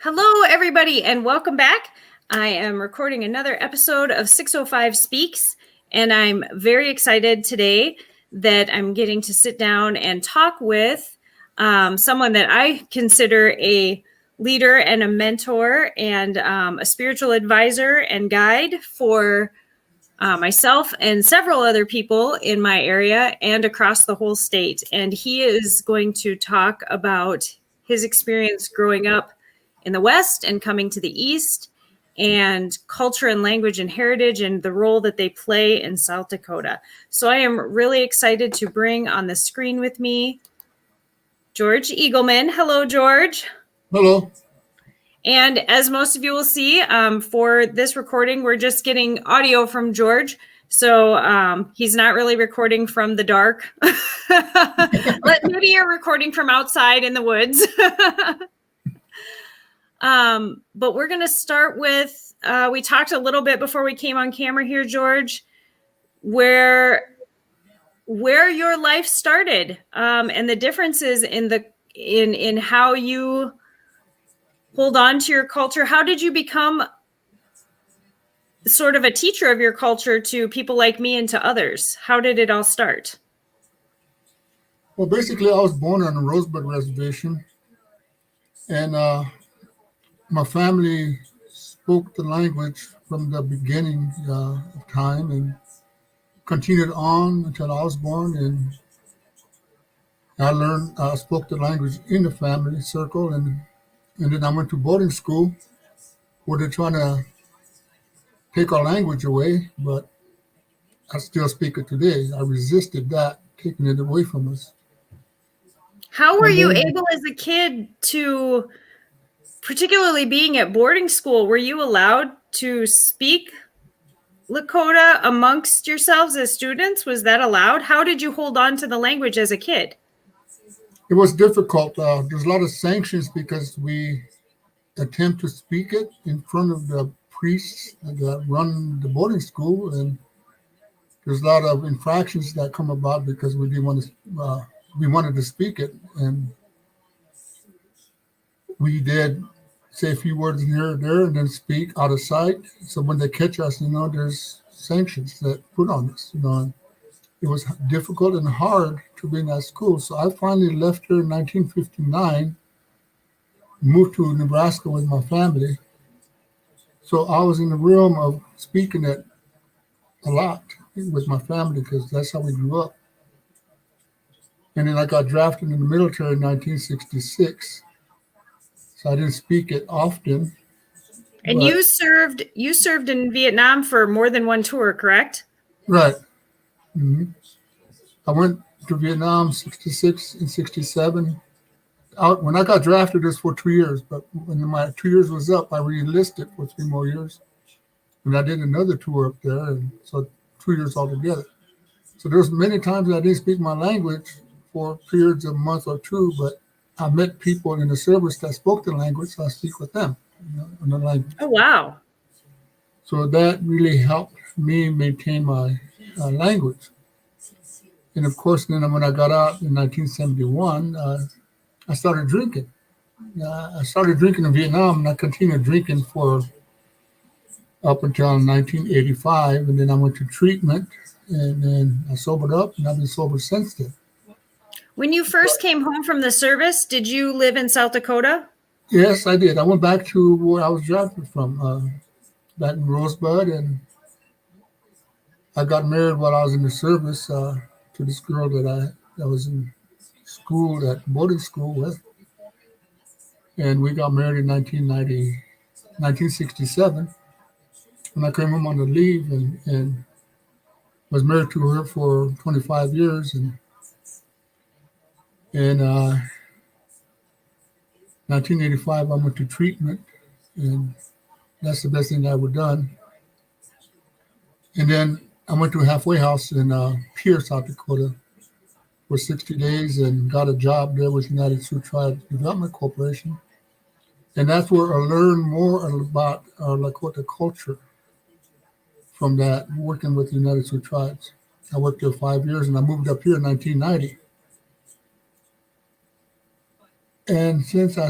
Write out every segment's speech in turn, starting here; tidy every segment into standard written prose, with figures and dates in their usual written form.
Hello, everybody, and welcome back. I am recording another episode of 605 Speaks, and I'm very excited today that I'm getting to sit down and talk with someone that I consider a leader and a mentor and a spiritual advisor and guide for myself and several other people in my area and across the whole state. And he is going to talk about his experience growing up in the West and coming to the East, and culture and language and heritage and the role that they play in South Dakota. So I am really excited to bring on the screen with me George Eagleman. Hello, George. Hello. And as most of you will see, for this recording, we're just getting audio from George. So he's not really recording from the dark. Maybe you're recording from outside in the woods. But we're going to start with, we talked a little bit before we came on camera here, George, where your life started, and the differences in how you hold on to your culture. How did you become sort of a teacher of your culture to people like me and to others? How did it all start? Well, basically, I was born on a Rosebud reservation, and my family spoke the language from the beginning of time and continued on until I was born. And I spoke the language in the family circle, and then I went to boarding school where they're trying to take our language away, but I still speak it today. I resisted that, taking it away from us. How were you able as a kid to, particularly being at boarding school, were you allowed to speak Lakota amongst yourselves as students? Was that allowed? How did you hold on to the language as a kid? It was difficult. There's a lot of sanctions because we attempt to speak it in front of the priests that run the boarding school, and there's a lot of infractions that come about because we didn't want to. We wanted to speak it, and we did say a few words here or there, and then speak out of sight. So when they catch us, there's sanctions that put on us. It was difficult and hard to be in that school. So I finally left here in 1959, moved to Nebraska with my family. So I was in the realm of speaking it a lot with my family because that's how we grew up. And then I got drafted in the military in 1966. So I didn't speak it often. And you served in Vietnam for more than one tour, correct? Right. Mm-hmm. I went to Vietnam 66 and 67. When I got drafted, it was for 2 years, but when my 2 years was up, I re-enlisted for 3 more years. And I did another tour up there, and so 2 years altogether. So there's many times that I didn't speak my language for periods of a month or two, but I met people in the service that spoke the language, so I speak with them in the language. Oh, wow. So that really helped me maintain my language. And of course, then when I got out in 1971, I started drinking. I started drinking in Vietnam, and I continued drinking for up until 1985. And then I went to treatment, and then I sobered up, and I've been sober since then. When you first came home from the service, did you live in South Dakota? Yes, I did. I went back to where I was drafted from, back in Rosebud, and I got married while I was in the service to this girl that I was in school, at boarding school with. And we got married in 1967. And I came home on the leave and was married to her for 25 years. And 1985, I went to treatment, and that's the best thing I ever done. And then I went to a halfway house in Pierre, South Dakota for 60 days and got a job there with United Sioux Tribes Development Corporation. And that's where I learned more about our Lakota culture from that, working with the United Sioux Tribes. I worked there 5 years, and I moved up here in 1990. And since I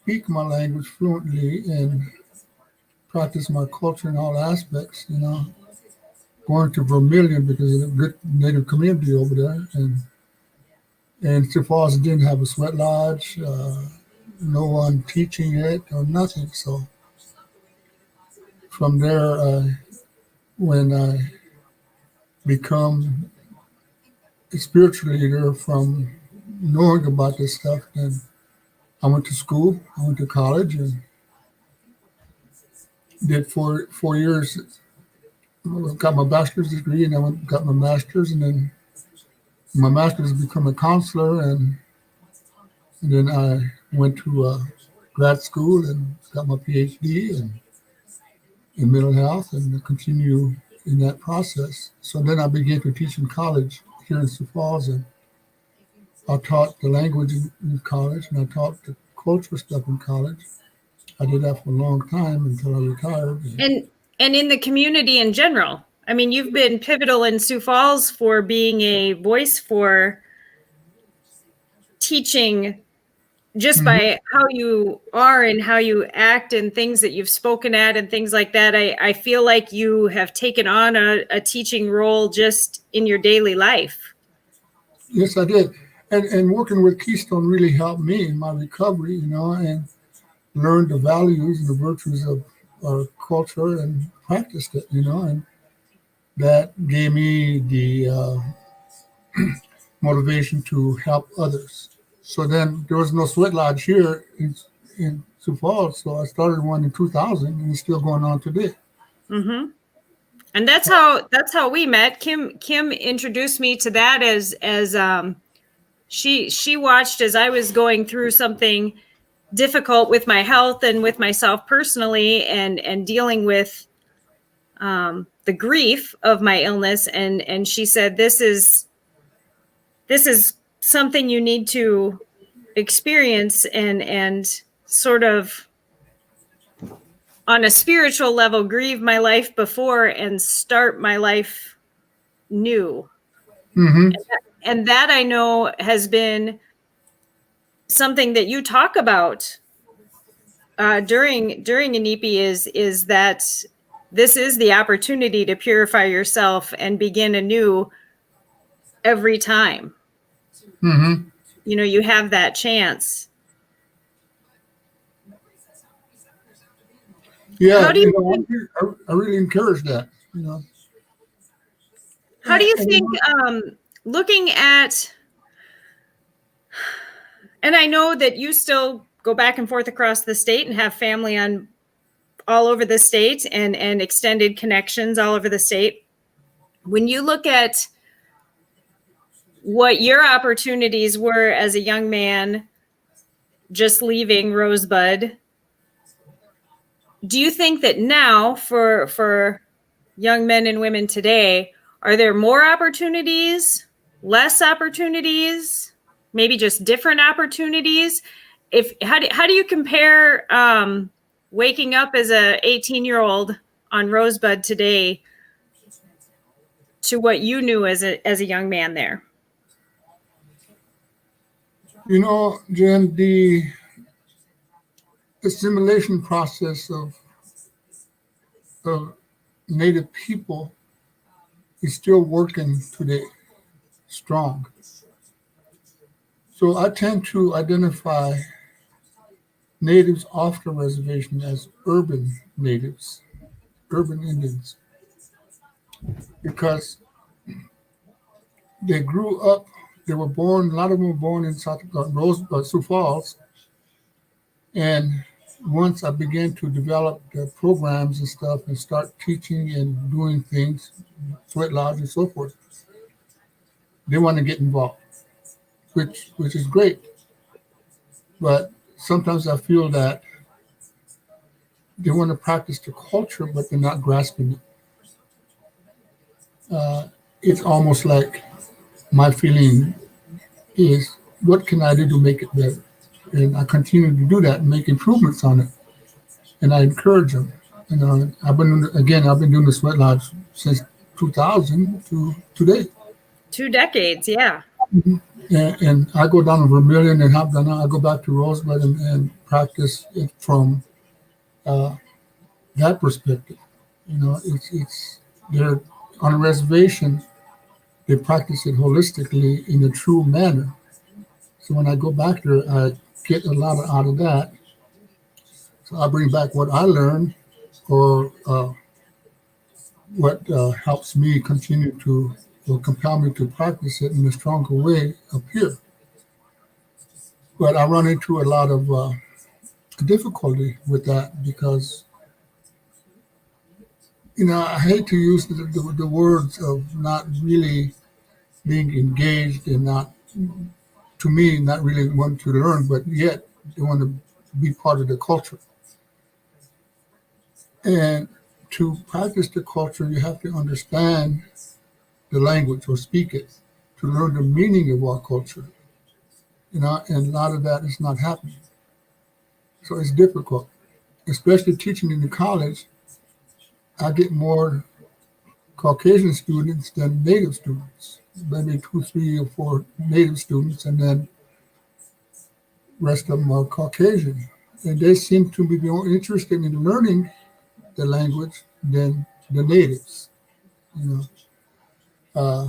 speak my language fluently and practice my culture in all aspects, going to Vermilion because of the good native community over there. And Sioux Falls didn't have a sweat lodge, no one teaching it or nothing. So from there, when I become a spiritual leader from knowing about this stuff, then I went to school, I went to college and did 4 years. Got my bachelor's degree and I got my master's, and then my master's become a counselor, and then I went to grad school and got my PhD in mental health and continue in that process. So then I began to teach in college here in Sioux Falls, and I taught the language in college and I taught the cultural stuff in college. I did that for a long time until I retired. And in the community in general. I mean, you've been pivotal in Sioux Falls for being a voice for teaching just by how you are and how you act and things that you've spoken at and things like that. I feel like you have taken on a teaching role just in your daily life. Yes, I did. And working with Keystone really helped me in my recovery, and learned the values and the virtues of our culture and practiced it, and that gave me the motivation to help others. So then there was no sweat lodge here in Sioux Falls, so I started one in 2000, and it's still going on today. Mm-hmm. And that's how we met. Kim introduced me to that as she watched as I was going through something difficult with my health and with myself personally, and dealing with the grief of my illness, and she said, this is something you need to experience and sort of on a spiritual level grieve my life before and start my life new. Mm-hmm. And that I know has been something that you talk about during Inipi is that this is the opportunity to purify yourself and begin anew every time. Mm-hmm. You have that chance. Yeah, How do you I really encourage that. How do you think, looking at, and I know that you still go back and forth across the state and have family on all over the state and extended connections all over the state. When you look at what your opportunities were as a young man just leaving Rosebud, do you think that now for young men and women today, are there more opportunities, less opportunities, maybe just different opportunities? How do you compare waking up as a 18-year-old on Rosebud today to what you knew as a young man there? Jen, the assimilation process of Native people is still working today, strong. So I tend to identify natives off the reservation as urban natives, urban Indians, because they grew up, they were born, a lot of them were born in South Dakota, Sioux Falls. And once I began to develop the programs and stuff and start teaching and doing things, sweat lodge and so forth, they want to get involved, which is great. But sometimes I feel that they want to practice the culture, but they're not grasping it. It's almost like my feeling is, what can I do to make it better? And I continue to do that and make improvements on it. And I encourage them. I've been doing the sweat lodge since 2000 to today. 2 decades, yeah. Mm-hmm. And I go down to Vermilion and have done. I go back to Rosebud and practice it from that perspective. It's they're on a reservation. They practice it holistically in a true manner. So when I go back there, I get a lot out of that. So I bring back what I learned, or what helps me continue to, or compel me to practice it in a stronger way up here. But I run into a lot of difficulty with that because, I hate to use the words of not really being engaged and not, to me, not really want to learn, but yet they want to be part of the culture. And to practice the culture, you have to understand the language or speak it to learn the meaning of our culture. And a lot of that is not happening. So it's difficult, especially teaching in the college. I get more Caucasian students than Native students, maybe 2, 3, or 4 Native students, and then rest of them are Caucasian. And they seem to be more interested in learning the language than the natives, you know. Uh,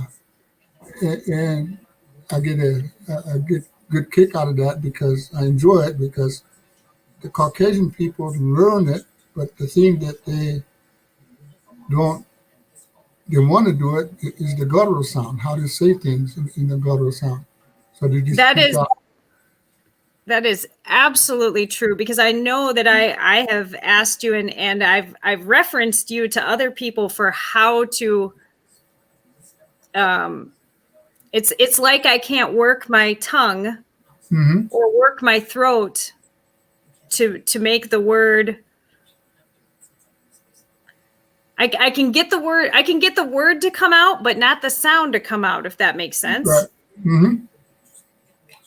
and I get a good kick out of that because I enjoy it, because the Caucasian people learn it, but the thing that don't they want to do it is the guttural sound, how to say things in the guttural sound. So they just that is absolutely true, because I know that I have asked you and I've referenced you to other people for how to it's like I can't work my tongue or work my throat to make the word. I can get the word to come out, but not the sound to come out, if that makes sense. Right. Mm-hmm.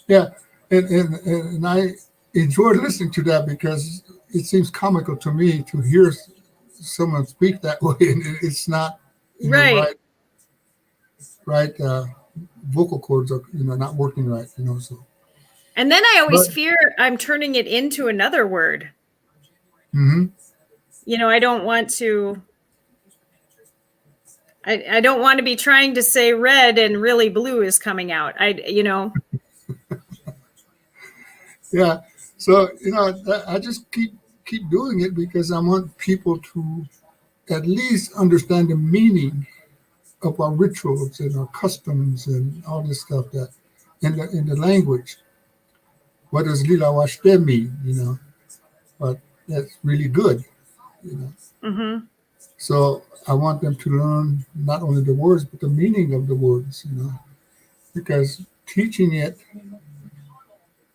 Yeah. And I enjoy listening to that because it seems comical to me to hear someone speak that way, and it's not right. Right vocal cords are not working right, so. And then I always fear I'm turning it into another word. I don't want to. I don't want to be trying to say red and really blue is coming out. Yeah. So, I just keep doing it because I want people to at least understand the meaning of our rituals and our customs and all this stuff that in the language. What does lila washte mean? But that's really good, So I want them to learn not only the words, but the meaning of the words, because teaching it,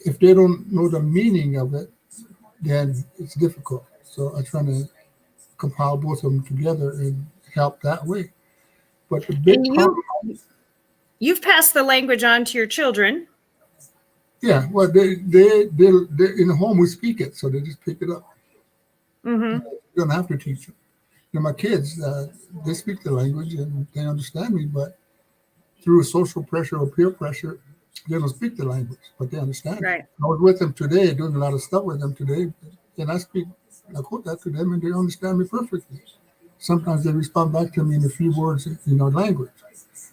if they don't know the meaning of it, then it's difficult. So I try to compile both of them together and help that way. But the big problem, you've passed the language on to your children. Yeah, well, they're in the home we speak it, so they just pick it up. You don't have to teach them. My kids, they speak the language and they understand me, but through social pressure or peer pressure, they don't speak the language, but they understand right. it. I was with them today, doing a lot of stuff with them today, and I speak Lakota to them, and they understand me perfectly. Sometimes they respond back to me in a few words in our language,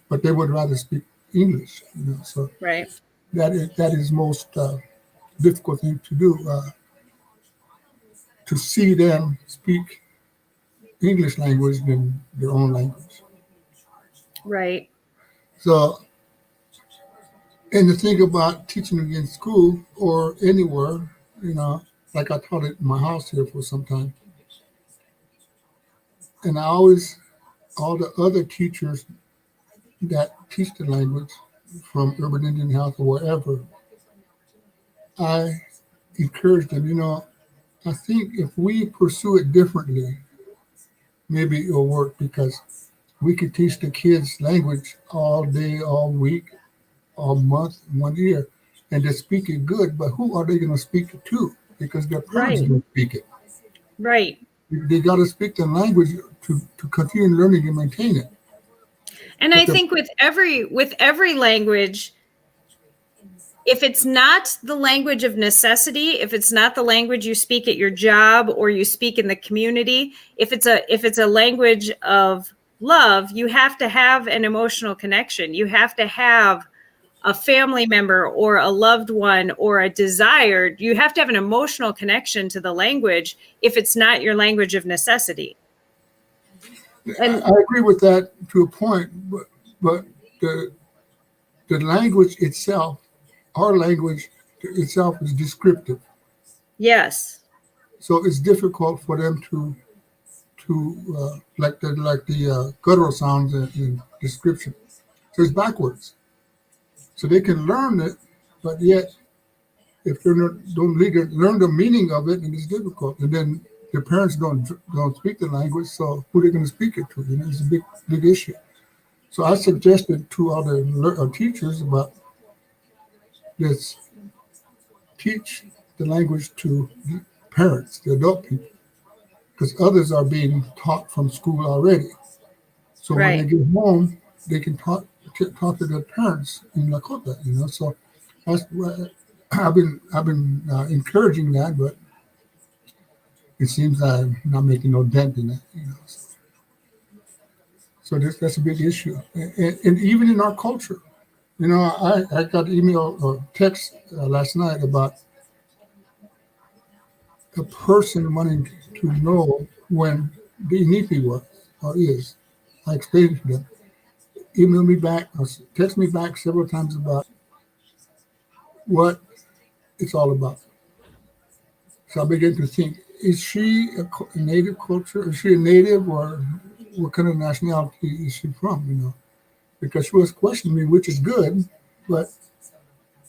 but they would rather speak English. So right. that is most difficult thing to do, to see them speak English language than their own language. Right. So, and the thing about teaching in school or anywhere, like I taught it in my house here for some time, and all the other teachers that teach the language from Urban Indian Health or wherever, I encourage them, I think if we pursue it differently, maybe it'll work, because we could teach the kids language all day, all week, all month, 1 year, and they speak it good, but who are they going to speak it to? Because their parents don't speak it. Right. They got to speak the language to continue learning and maintain it. And I think with every language, if it's not the language of necessity, if it's not the language you speak at your job or you speak in the community, if it's a language of love, you have to have an emotional connection. You have to have a family member or a loved one or a desired. You have to have an emotional connection to the language if it's not your language of necessity. And I agree with that to a point, but the language itself, our language itself, is descriptive. Yes. So it's difficult for them to like the guttural sounds in description. So it's backwards. So they can learn it, but yet if they don't learn the meaning of it, then it's difficult. And then their parents don't speak the language, so who are they going to speak it to? You know, it's a big issue. So I suggested to other teachers about let's teach the language to the parents, the adult people, because others are being taught from school already. So Right. when they get home, they can talk to their parents in Lakota. You know, so that's what I've been encouraging that, but it seems I'm not making no dent in that. You know, so that's a big issue, and even in our culture. You know, I got email or text last night about a person wanting to know when the Inipi was or is. I explained to them. Email me back or text me back several times about what it's all about. So I began to think, is she a native culture? Is she a native, or what kind of nationality is she from, you know? Because she was questioning me, which is good, but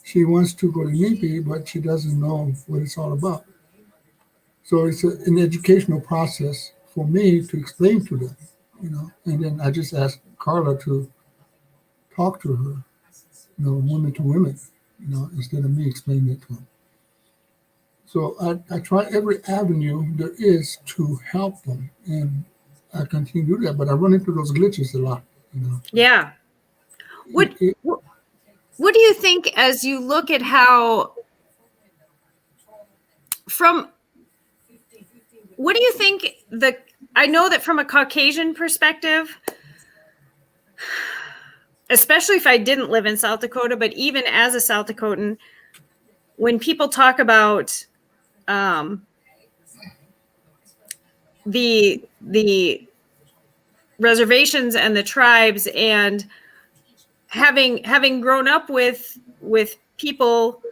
she wants to go to NIPI, but she doesn't know what it's all about. So it's an educational process for me to explain to them, you know. And then I just asked Carla to talk to her, you know, women to women, you know, instead of me explaining it to them. So I try every avenue there is to help them, and I continue to do that. But I run into those glitches a lot, you know. Yeah. What do you think as you look at how what do you think I know that from a Caucasian perspective, especially if I didn't live in South Dakota, but even as a South Dakotan, when people talk about the reservations and the tribes, and having grown up with people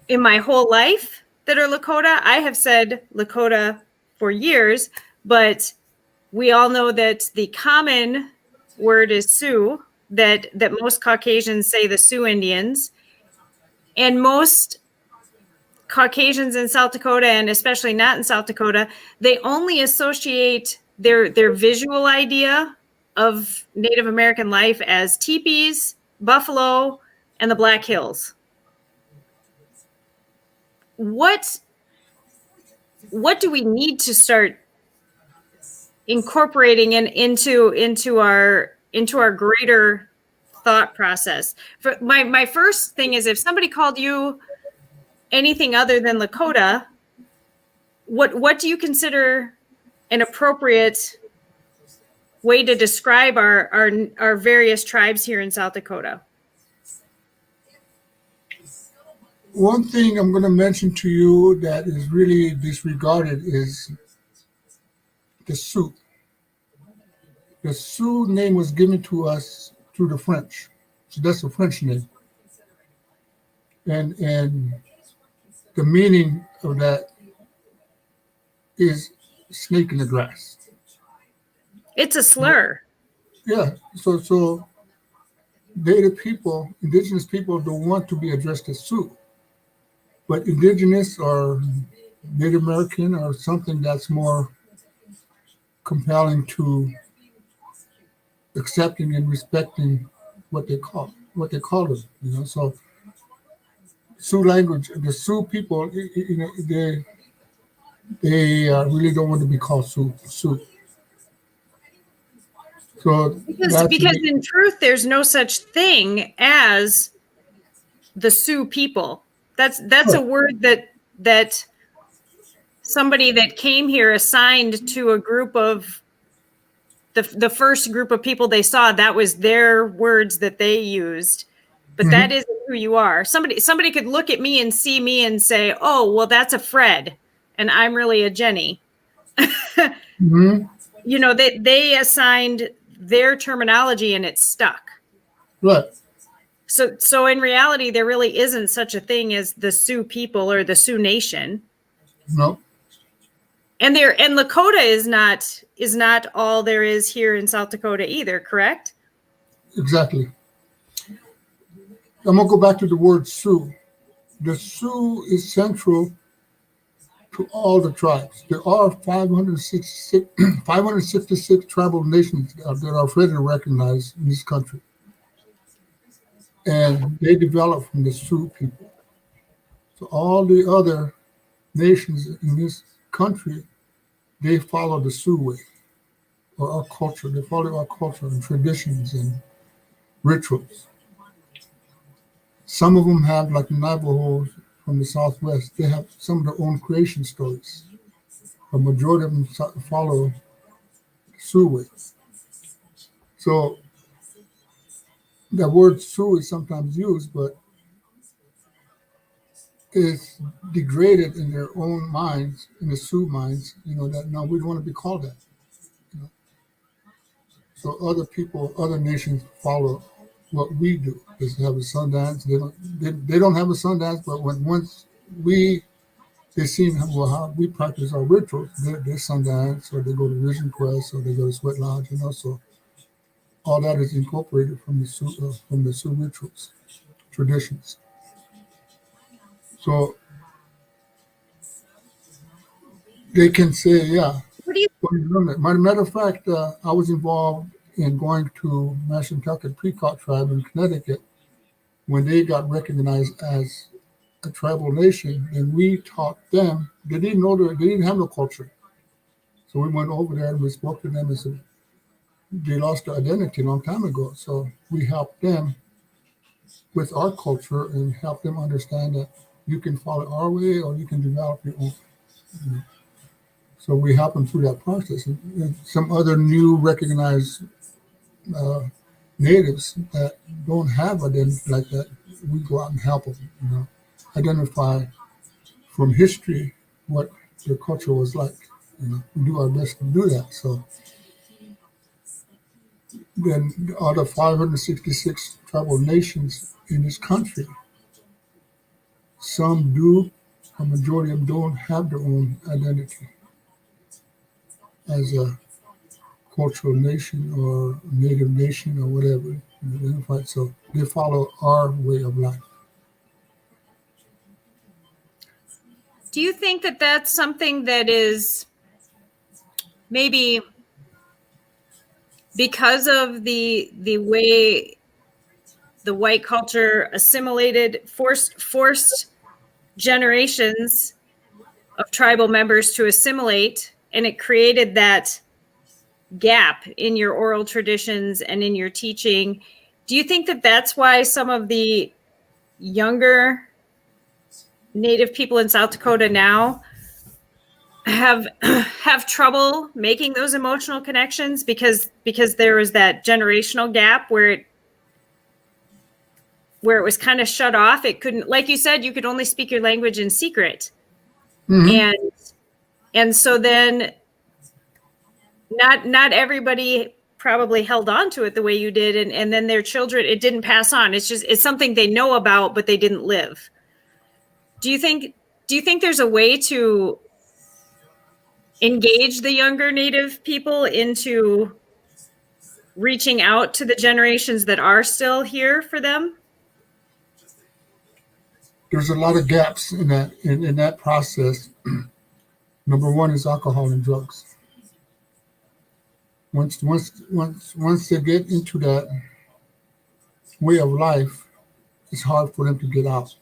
in my whole life that are Lakota, I have said Lakota for years, but we all know that the common word is Sioux, that most Caucasians say the Sioux Indians, and most Caucasians in South Dakota, and especially not in South Dakota, they only associate their visual idea of Native American life as teepees, buffalo, and the Black Hills. What do we need to start incorporating into our greater thought process? For my first thing is, if somebody called you anything other than Lakota, what do you consider an appropriate way to describe our various tribes here in South Dakota? One thing I'm going to mention to you that is really disregarded is the Sioux. The Sioux name was given to us through the French, so that's a French name, and the meaning of that is snake in the grass. It's a slur. Yeah, so Native people, indigenous people, don't want to be addressed as Sioux, but indigenous or Native American or something that's more compelling to accepting and respecting what they call them, you know. So Sioux language, the Sioux people, you know, they really don't want to be called Sioux. So because in truth, there's no such thing as the Sioux people. That's a word that somebody that came here assigned to a group of the first group of people they saw. That was their words that they used. But that isn't who you are. Somebody could look at me and see me and say, "Oh, well, that's a Fred, and I'm really a Jenny." You know, they assigned their terminology and it stuck. Right. So in reality, there really isn't such a thing as the Sioux people or the Sioux Nation. No. And Lakota is not all there is here in South Dakota either, correct? Exactly. I'm going to go back to the word Sioux. The Sioux is central to all the tribes. There are 566 tribal nations that are federally recognized in this country. And they developed from the Sioux people. So all the other nations in this country, they follow the Sioux way, or our culture. They follow our culture and traditions and rituals. Some of them have, like the Navajos from the Southwest, they have some of their own creation stories. A majority of them follow the Sioux way. So the word Sioux is sometimes used, but it's degraded in their own minds, in the Sioux minds, that no, we don't want to be called that. So other people, other nations follow what we do. They have a Sundance. They don't have a Sundance, but once they see how we practice our rituals, they're Sundance, or they go to Vision Quest, or they go to Sweat Lodge, So all that is incorporated from the Sioux rituals, traditions. So they can say, yeah. Matter of fact, I was involved in going to Mashantucket Pequot tribe in Connecticut when they got recognized as a tribal nation, and we taught them. They didn't have no culture, so we went over there and we spoke to them and said they lost their identity a long time ago. So we helped them with our culture and helped them understand that you can follow our way or you can develop your own. So we help them through that process. And some other new recognized natives that don't have identity like that, we go out and help them, identify from history what their culture was like. We do our best to do that. So then out of 566 tribal nations in this country, some do, a majority of them don't have their own identity as a cultural nation or native nation or whatever. So they follow our way of life. Do you think that that's something that is maybe because of the way the white culture assimilated, forced generations of tribal members to assimilate, and it created that gap in your oral traditions and in your teaching? Do you think that that's why some of the younger Native people in South Dakota now have trouble making those emotional connections because there was that generational gap where it was kind of shut off? It couldn't, like you said, you could only speak your language in secret. And so then not everybody probably held on to it the way you did, and then their children, it didn't pass on. It's something they know about, but they didn't live. Do you think there's a way to engage the younger Native people into reaching out to the generations that are still here for them? There's a lot of gaps in that process. Number one is alcohol and drugs. Once they get into that way of life, it's hard for them to get out.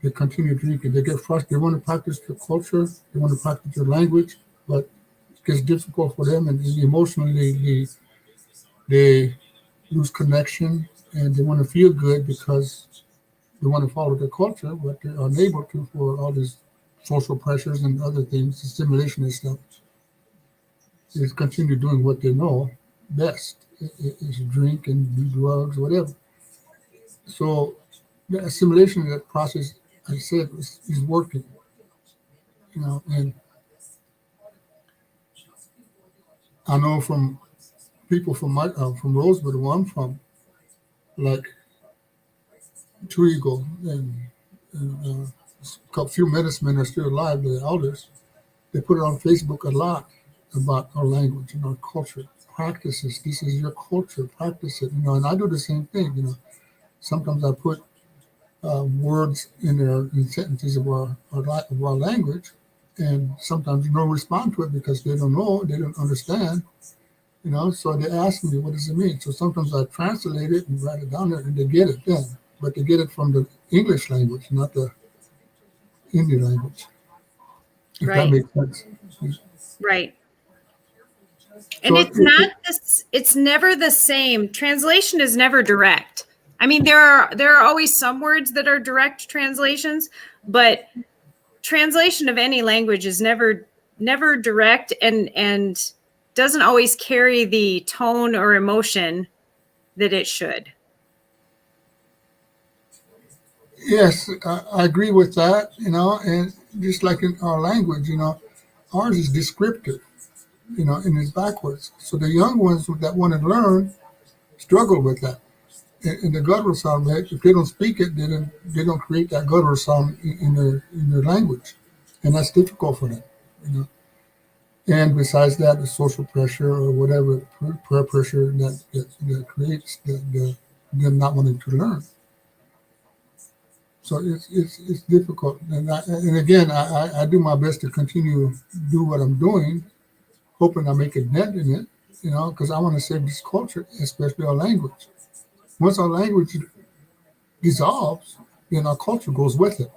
They continue drinking. They get frustrated. They want to practice their culture. They want to practice their language, but it gets difficult for them, and emotionally they lose connection, and they want to feel good because they want to follow their culture, but they're unable to for all these social pressures and other things, assimilation and stuff. They continue doing what they know best, is drink and do drugs, whatever. So the assimilation of that process, I said, is working, and I know from people from Roseville, where I'm from, like Trigo and a few medicine are still alive, the elders. They put it on Facebook a lot about our language and our culture practices. This is your culture, practice it, and I do the same thing. Sometimes I put words in there in sentences of our language, and sometimes you don't respond to it because they don't know, they don't understand. So they ask me, what does it mean? So sometimes I translate it and write it down there, and they get it then. But they get it from the English language, not the Hindi language. If that Right. makes sense. Right. And So it's never the same. Translation is never direct. I mean, there are always some words that are direct translations, but translation of any language is never direct and doesn't always carry the tone or emotion that it should. Yes, I agree with that, and just like in our language, ours is descriptive, and it's backwards. So the young ones that want to learn struggle with that. And the guttural sound, if they don't speak it, they don't create that guttural sound in their language, and that's difficult for them. And besides that, the social pressure or whatever peer pressure that creates them not wanting to learn. So it's difficult, and again, I do my best to continue to do what I'm doing, hoping I make a dent in it, because I want to save this culture, especially our language. Once our language dissolves, then our culture goes with it.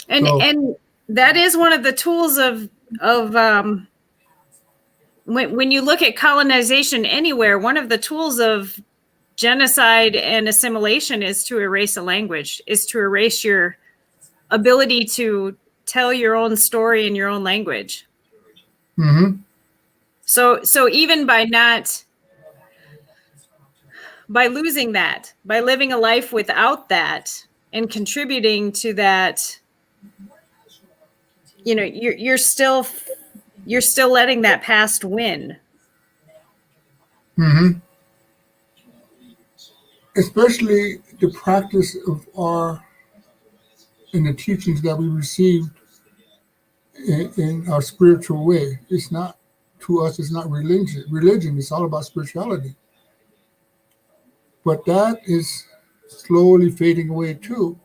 And that is one of the tools of when you look at colonization anywhere, one of the tools of genocide and assimilation is to erase a language, is to erase your ability to tell your own story in your own language. Mm-hmm. So even by losing that, by living a life without that and contributing to that, you're still letting that past win. Mm-hmm. Especially the practice of in the teachings that we received in our spiritual way. It's not, to us, it's not religion. Religion is all about spirituality. But that is slowly fading away too.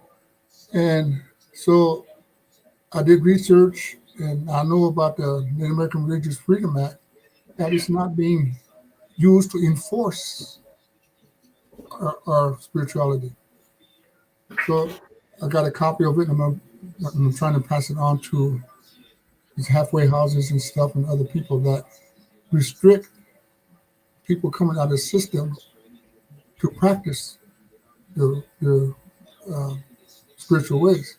And so I did research, and I know about the Native American Religious Freedom Act, that is not being used to enforce our spirituality. So I got a copy of it, and I'm trying to pass it on to these halfway houses and stuff and other people that restrict people coming out of the system to practice their spiritual ways,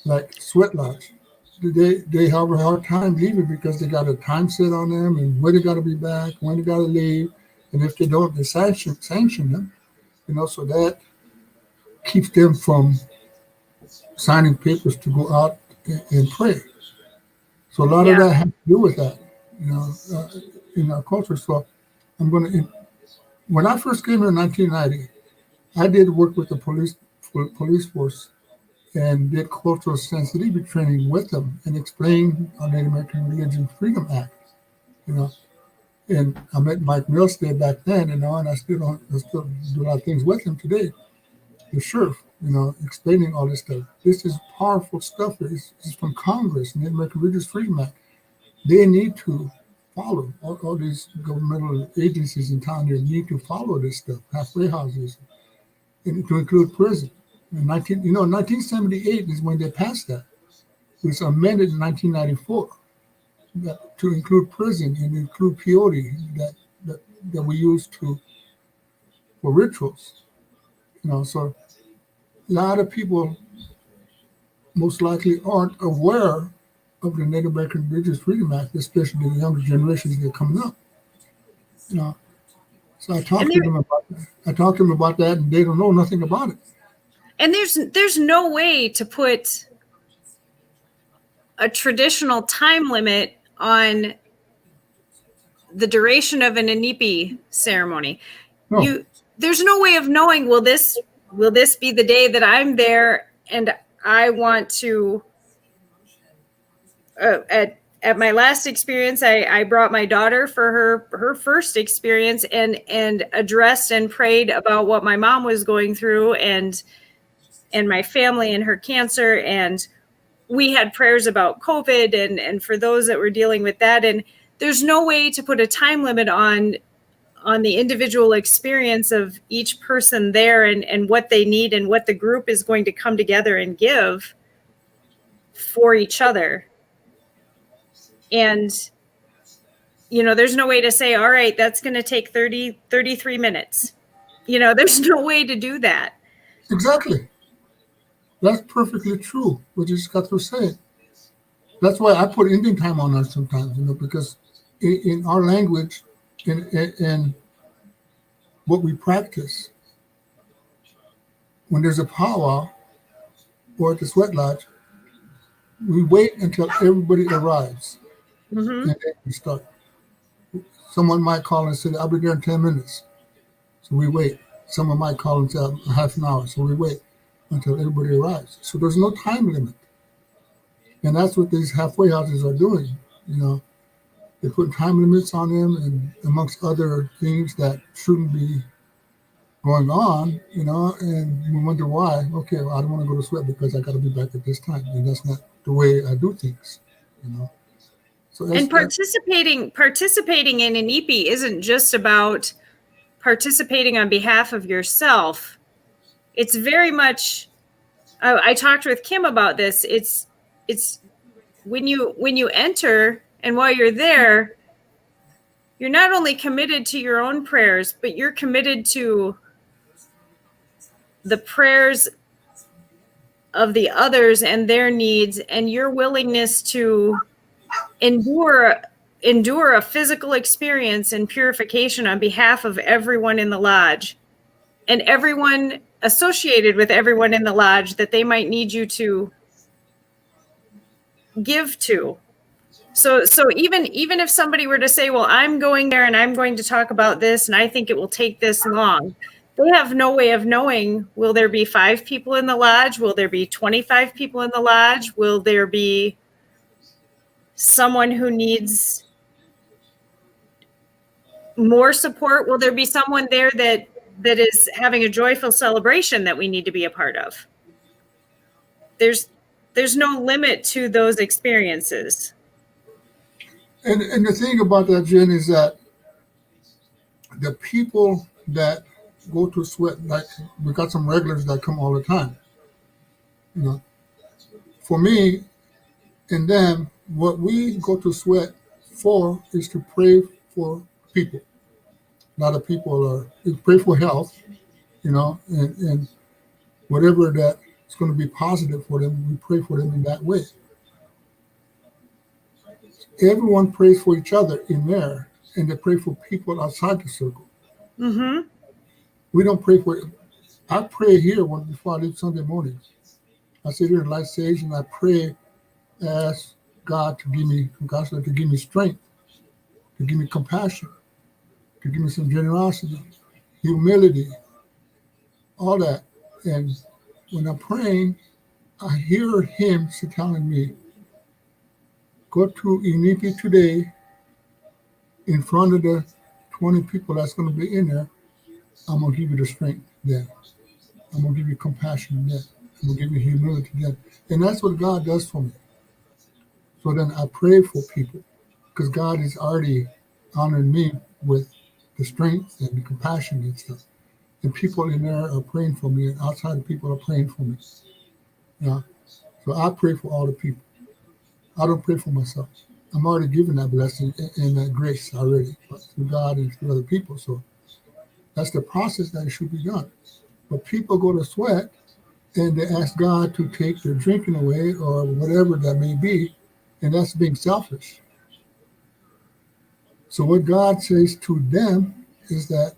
like Sweat Lodge. They have a hard time leaving because they got a time set on them and when they got to be back, when they got to leave, and if they don't, they sanction them. So that keeps them from signing papers to go out and pray. So a lot of that has to do with that, in our culture. So when I first came here in 1990, I did work with the police force and did cultural sensitivity training with them and explained our Native American Religion Freedom Act, And I met Mike Milstead back then, and I still do a lot of things with him today. The sheriff, explaining all this stuff. This is powerful stuff. It's from Congress, Native American Religious Freedom Act. They need to follow all these governmental agencies in town here need to follow this stuff. Halfway houses, and to include prison. In 1978 is when they passed that. It was amended in 1994 to include prison and include peyote that we use for rituals. So a lot of people most likely aren't aware of the Native American Indigenous Freedom Act, especially the younger generations that are coming up. You know, so I talked to them about that, and they don't know nothing about it. And there's no way to put a traditional time limit on the duration of an Inipi ceremony. No. There's no way of knowing, will this be the day that I'm there and I want to at my last experience, I brought my daughter for her first experience and addressed and prayed about what my mom was going through and my family and her cancer, and we had prayers about COVID and for those that were dealing with that. And there's no way to put a time limit on the individual experience of each person there and what they need and what the group is going to come together and give for each other. And, there's no way to say, all right, that's going to take 33 minutes. There's no way to do that. Exactly. That's perfectly true, what you just got to say. That's why I put Indian time on us sometimes, because in our language, in what we practice, when there's a powwow or at the sweat lodge, we wait until everybody arrives, and then we start. Someone might call and say, I'll be there in 10 minutes. So we wait. Someone might call and say, a half an hour. So we wait until everybody arrives. So there's no time limit. And that's what these halfway houses are doing. They put time limits on them, and amongst other things that shouldn't be going on, and we wonder why. Okay, well, I don't want to go to sweat because I got to be back at this time. And that's not the way I do things, So and participating in an Inipi isn't just about participating on behalf of yourself. It's very much, I talked with Kim about this. It's when you enter, and while you're there, you're not only committed to your own prayers, but you're committed to the prayers of the others and their needs, and your willingness to endure a physical experience and purification on behalf of everyone in the lodge and everyone associated with everyone in the lodge that they might need you to give to. So even if somebody were to say, well, I'm going there and I'm going to talk about this and I think it will take this long, they have no way of knowing, will there be 5 people in the lodge? Will there be 25 people in the lodge? Will there be someone who needs more support? Will there be someone there that is having a joyful celebration that we need to be a part of? There's no limit to those experiences. And the thing about that, Jen, is that the people that go to sweat, like we got some regulars that come all the time. For me and them, what we go to sweat for is to pray for people. A lot of people pray for health, and whatever that is going to be positive for them, we pray for them in that way. Everyone prays for each other in there, and they pray for people outside the circle. Mm-hmm. We don't pray for. I pray here before I leave Sunday morning. I sit here in light sage and I pray, ask God to give me strength, to give me compassion, to give me some generosity, humility, all that. And when I'm praying, I hear Him telling me, go to Inipi today in front of the 20 people that's going to be in there. I'm going to give you the strength then. I'm going to give you compassion then. I'm going to give you humility then. And that's what God does for me. So then I pray for people because God is already honoring me with the strength and the compassion and stuff. And people in there are praying for me, and outside people are praying for me. So I pray for all the people. I don't pray for myself. I'm already given that blessing and that grace already through God and through other people. So that's the process that it should be done. But people go to sweat and they ask God to take their drinking away or whatever that may be, and that's being selfish. So what God says to them is that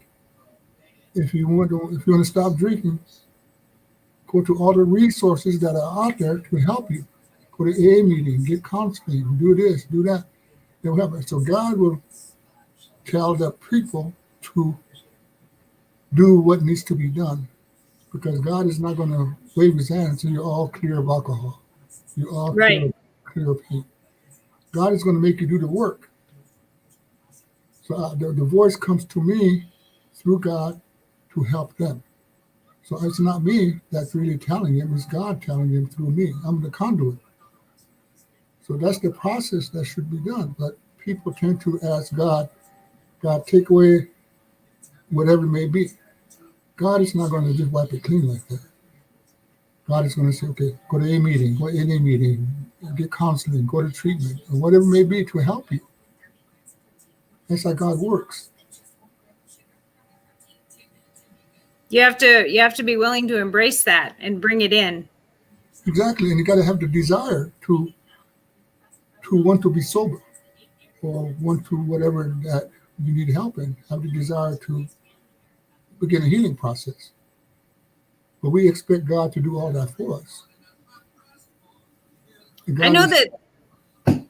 if you want to stop drinking, go to all the resources that are out there to help you. Go to AA meeting, get counseling, do this, do that. They'll help us. So God will tell the people to do what needs to be done, because God is not going to wave his hand until you're all clear of alcohol. You're all Right. clear of pain. God is going to make you do the work. So the voice comes to me through God to help them. So it's not me that's really telling him, it's God telling him through me. I'm the conduit. So that's the process that should be done. But people tend to ask God, take away whatever it may be. God is not going to just wipe it clean like that. God is going to say, okay, go to a meeting, go to AA meeting, get counseling, go to treatment, or whatever it may be to help you. That's how God works. You have to be willing to embrace that and bring it in. Exactly, and you got to have the desire to want to be sober, or want to whatever that you need help in. Have the desire to begin a healing process. But we expect God to do all that for us. I know that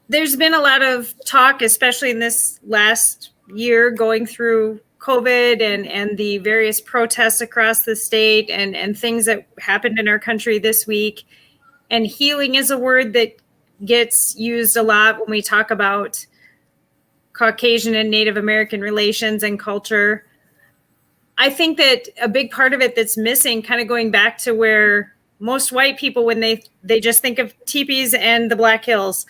there's been a lot of talk, especially in this last year, going through COVID and the various protests across the state and things that happened in our country this week. And healing is a word that gets used a lot when we talk about Caucasian and Native American relations and culture. I think that a big part of it that's missing, kind of going back to where most white people, when they just think of teepees and the Black Hills,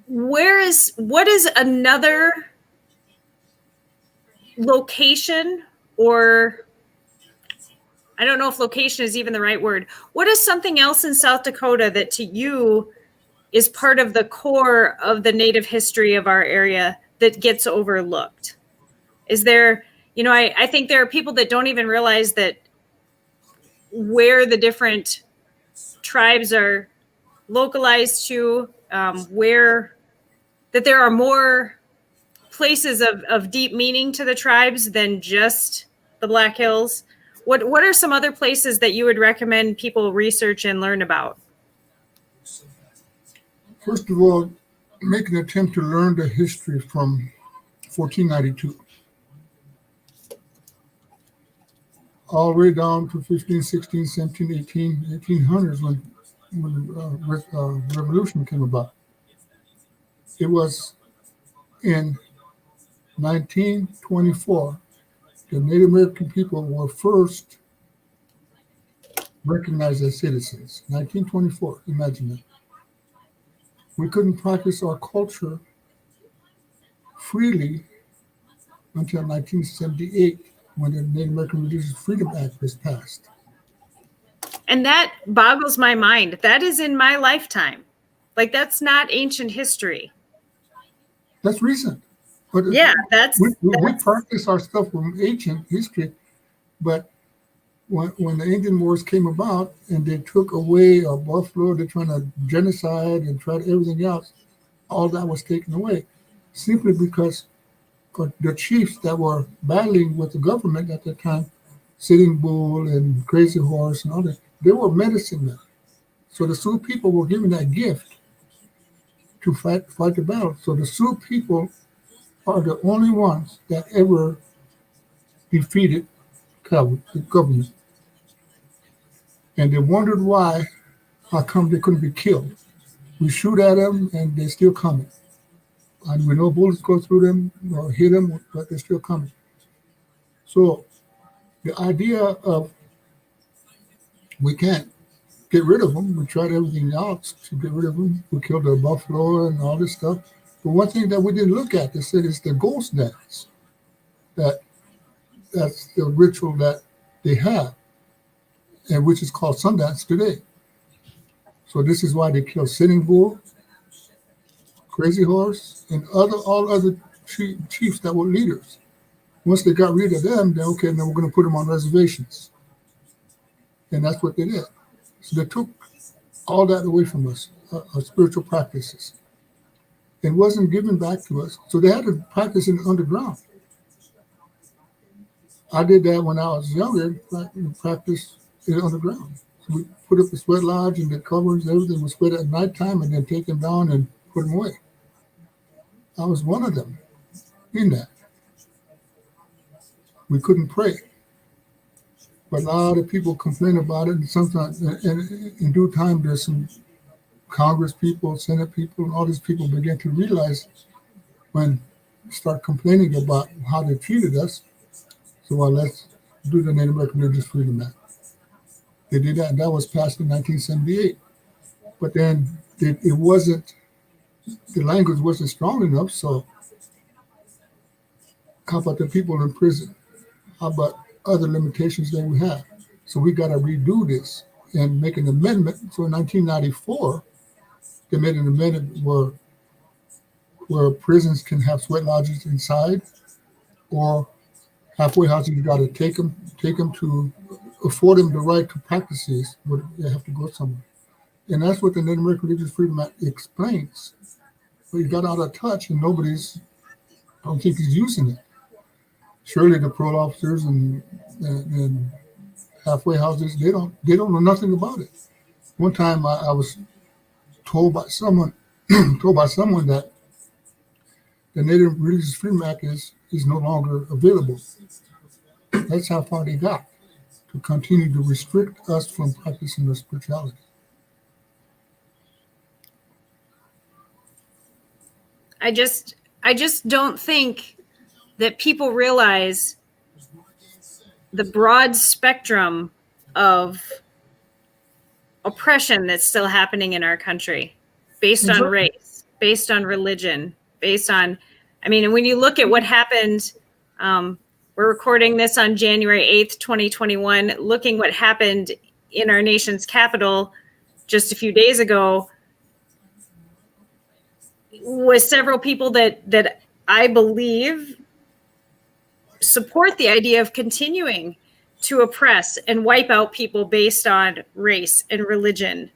what is another location, or I don't know if location is even the right word. What is something else in South Dakota that to you is part of the core of the Native history of our area that gets overlooked? Is there, I think there are people that don't even realize that where the different tribes are localized to, where that there are more places of deep meaning to the tribes than just the Black Hills. What are some other places that you would recommend people research and learn about? First of all, make an attempt to learn the history from 1492 all the way down to 15, 16, 17, 18, 1800s when the revolution came about. It was in 1924 the Native American people were first recognized as citizens. 1924, imagine that. We couldn't practice our culture freely until 1978, when the Native American Religious Freedom Act was passed. And that boggles my mind. That is in my lifetime. Like, that's not ancient history. That's recent. But yeah, we practice our stuff from ancient history, but when the Indian Wars came about and they took away our buffalo, they're trying to genocide and try everything else, all that was taken away, simply because the chiefs that were battling with the government at the time, Sitting Bull and Crazy Horse and all that, they were medicine men. So the Sioux people were given that gift to fight the battle. So the Sioux people are the only ones that ever defeated the government. And they wondered how come they couldn't be killed. We shoot at them and they're still coming. And we know bullets go through them or hit them, but they're still coming. So the idea of we can't get rid of them, we tried everything else to get rid of them. We killed the buffalo and all this stuff. But one thing that we didn't look at, they said, is the ghost dance. That's the ritual that they have, and which is called Sundance today. So this is why they killed Sitting Bull, Crazy Horse, and all other chiefs that were leaders. Once they got rid of them, then we're going to put them on reservations. And that's what they did. So they took all that away from us, our spiritual practices. It wasn't given back to us. So they had to practice in the underground. I did that when I was younger, practice in the underground. So we put up the sweat lodge and the covers, everything was sweat at nighttime and then take them down and put them away. I was one of them in that. We couldn't pray. But a lot of people complain about it, and sometimes, and in due time, there's some Congress people, Senate people, and all these people begin to realize when start complaining about how they treated us. So let's do the Native American Religious Freedom Act. They did that, and that was passed in 1978. But then it wasn't, the language wasn't strong enough. So how about the people in prison? How about other limitations that we have? So we got to redo this and make an amendment. So in 1994, they made an amendment where prisons can have sweat lodges inside, or halfway houses. You got to take them to afford them the right to practice this, but they have to go somewhere. And that's what the Native American Religious Freedom Act explains. But it got out of touch, and I don't think he's using it. Surely the parole officers and halfway houses, they don't know nothing about it. One time I was told by someone that the Native Religious Freedom Act is no longer available. That's how far they got, to continue to restrict us from practicing the spirituality. I just don't think that people realize the broad spectrum of oppression that's still happening in our country, based on race, based on religion, when you look at what happened, we're recording this on January 8th, 2021, looking what happened in our nation's capital just a few days ago, was several people that I believe support the idea of continuing to oppress and wipe out people based on race and religion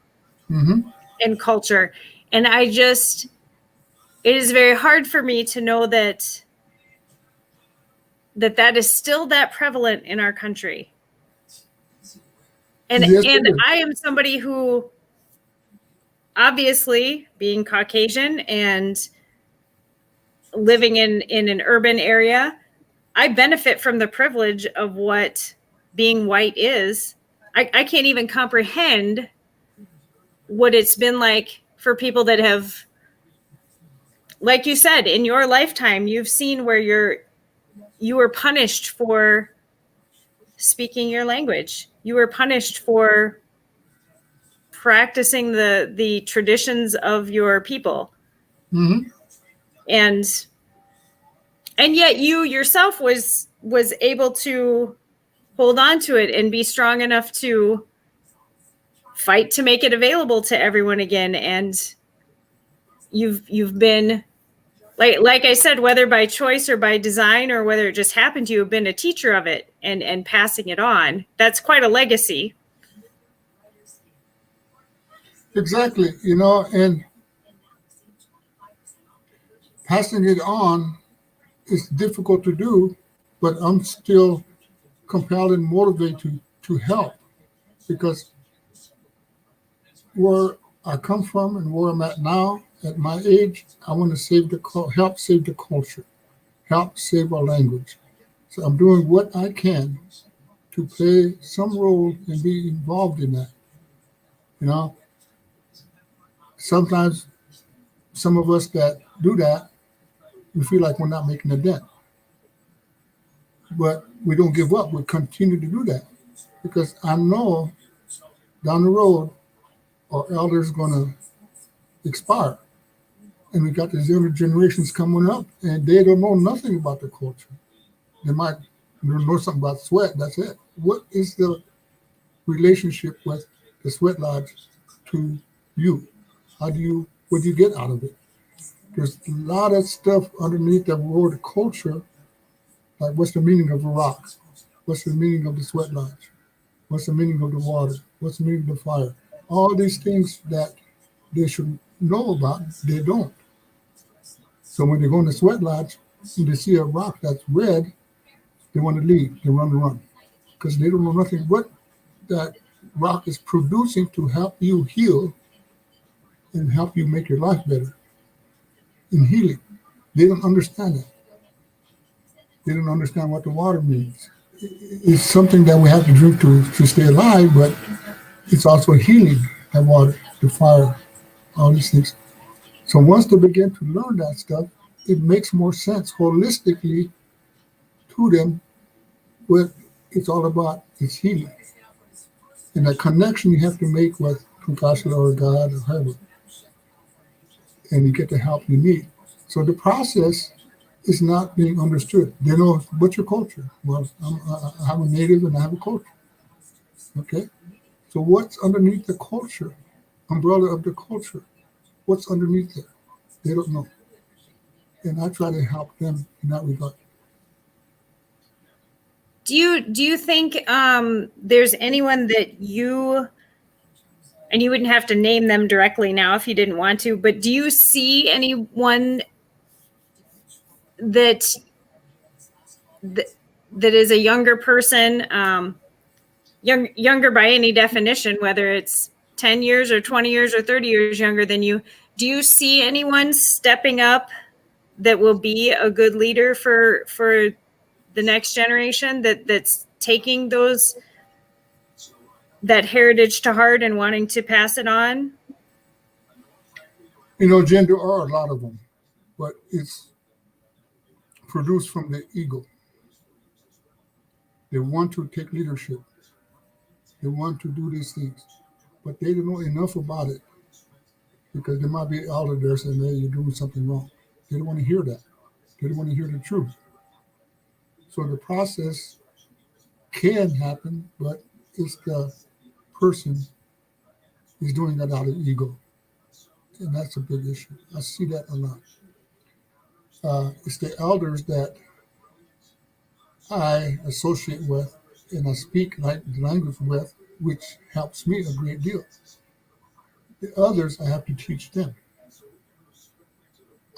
and culture. And it is very hard for me to know that is still that prevalent in our country. And I am somebody who, obviously, being Caucasian and living in an urban area, I benefit from the privilege of what being white is. I can't even comprehend what it's been like for people that have, like you said, in your lifetime, you've seen where you were punished for speaking your language. You were punished for practicing the traditions of your people. And yet you yourself was able to hold on to it and be strong enough to fight to make it available to everyone again. And you've been, like I said, whether by choice or by design, or whether it just happened to you, have been a teacher of it and passing it on. That's quite a legacy. Exactly, and passing it on is difficult to do, but I'm still compelled and motivated to help, because where I come from and where I'm at now, at my age, I want to help save the culture, help save our language. So I'm doing what I can to play some role and be involved in that. Sometimes some of us that do that, we feel like we're not making a dent. But we don't give up. We continue to do that, because I know down the road our elders going to expire. And we got these younger generations coming up, and they don't know nothing about the culture. They might know something about sweat, that's it. What is the relationship with the sweat lodge to you? What do you get out of it? There's a lot of stuff underneath that word culture, like what's the meaning of a rock? What's the meaning of the sweat lodge? What's the meaning of the water? What's the meaning of the fire? All these things that they should know about, they don't. So when they go in the sweat lodge and they see a rock that's red, they want to leave. They want to run because they don't know nothing what that rock is producing to help you heal and help you make your life better in healing. They don't understand that. They don't understand what the water means. It's something that we have to drink to stay alive, but it's also healing, that water, the fire, all these things. So once they begin to learn that stuff, it makes more sense holistically to them what it's all about. It's healing. And that connection you have to make with Compassion or God or whoever, and you get the help you need. So the process is not being understood. They know, what's your culture? Well, I'm a native and I have a culture. Okay? So what's underneath the culture, umbrella of the culture? What's underneath there? They don't know. And I try to help them in that regard. Do you think there's anyone that you, and you wouldn't have to name them directly now if you didn't want to, but do you see anyone that is a younger person, younger by any definition, whether it's 10 years or 20 years or 30 years younger than you? Do you see anyone stepping up that will be a good leader for the next generation that's taking that heritage to heart and wanting to pass it on? Jen, there are a lot of them, but it's produced from the ego. They want to take leadership. They want to do these things, but they don't know enough about it because there might be elder there saying, hey, you're doing something wrong. They don't want to hear that. They don't want to hear the truth. So the process can happen, but it's the person is doing that out of ego. And that's a big issue. I see that a lot. It's the elders that I associate with and I speak the language with, which helps me a great deal. The others, I have to teach them.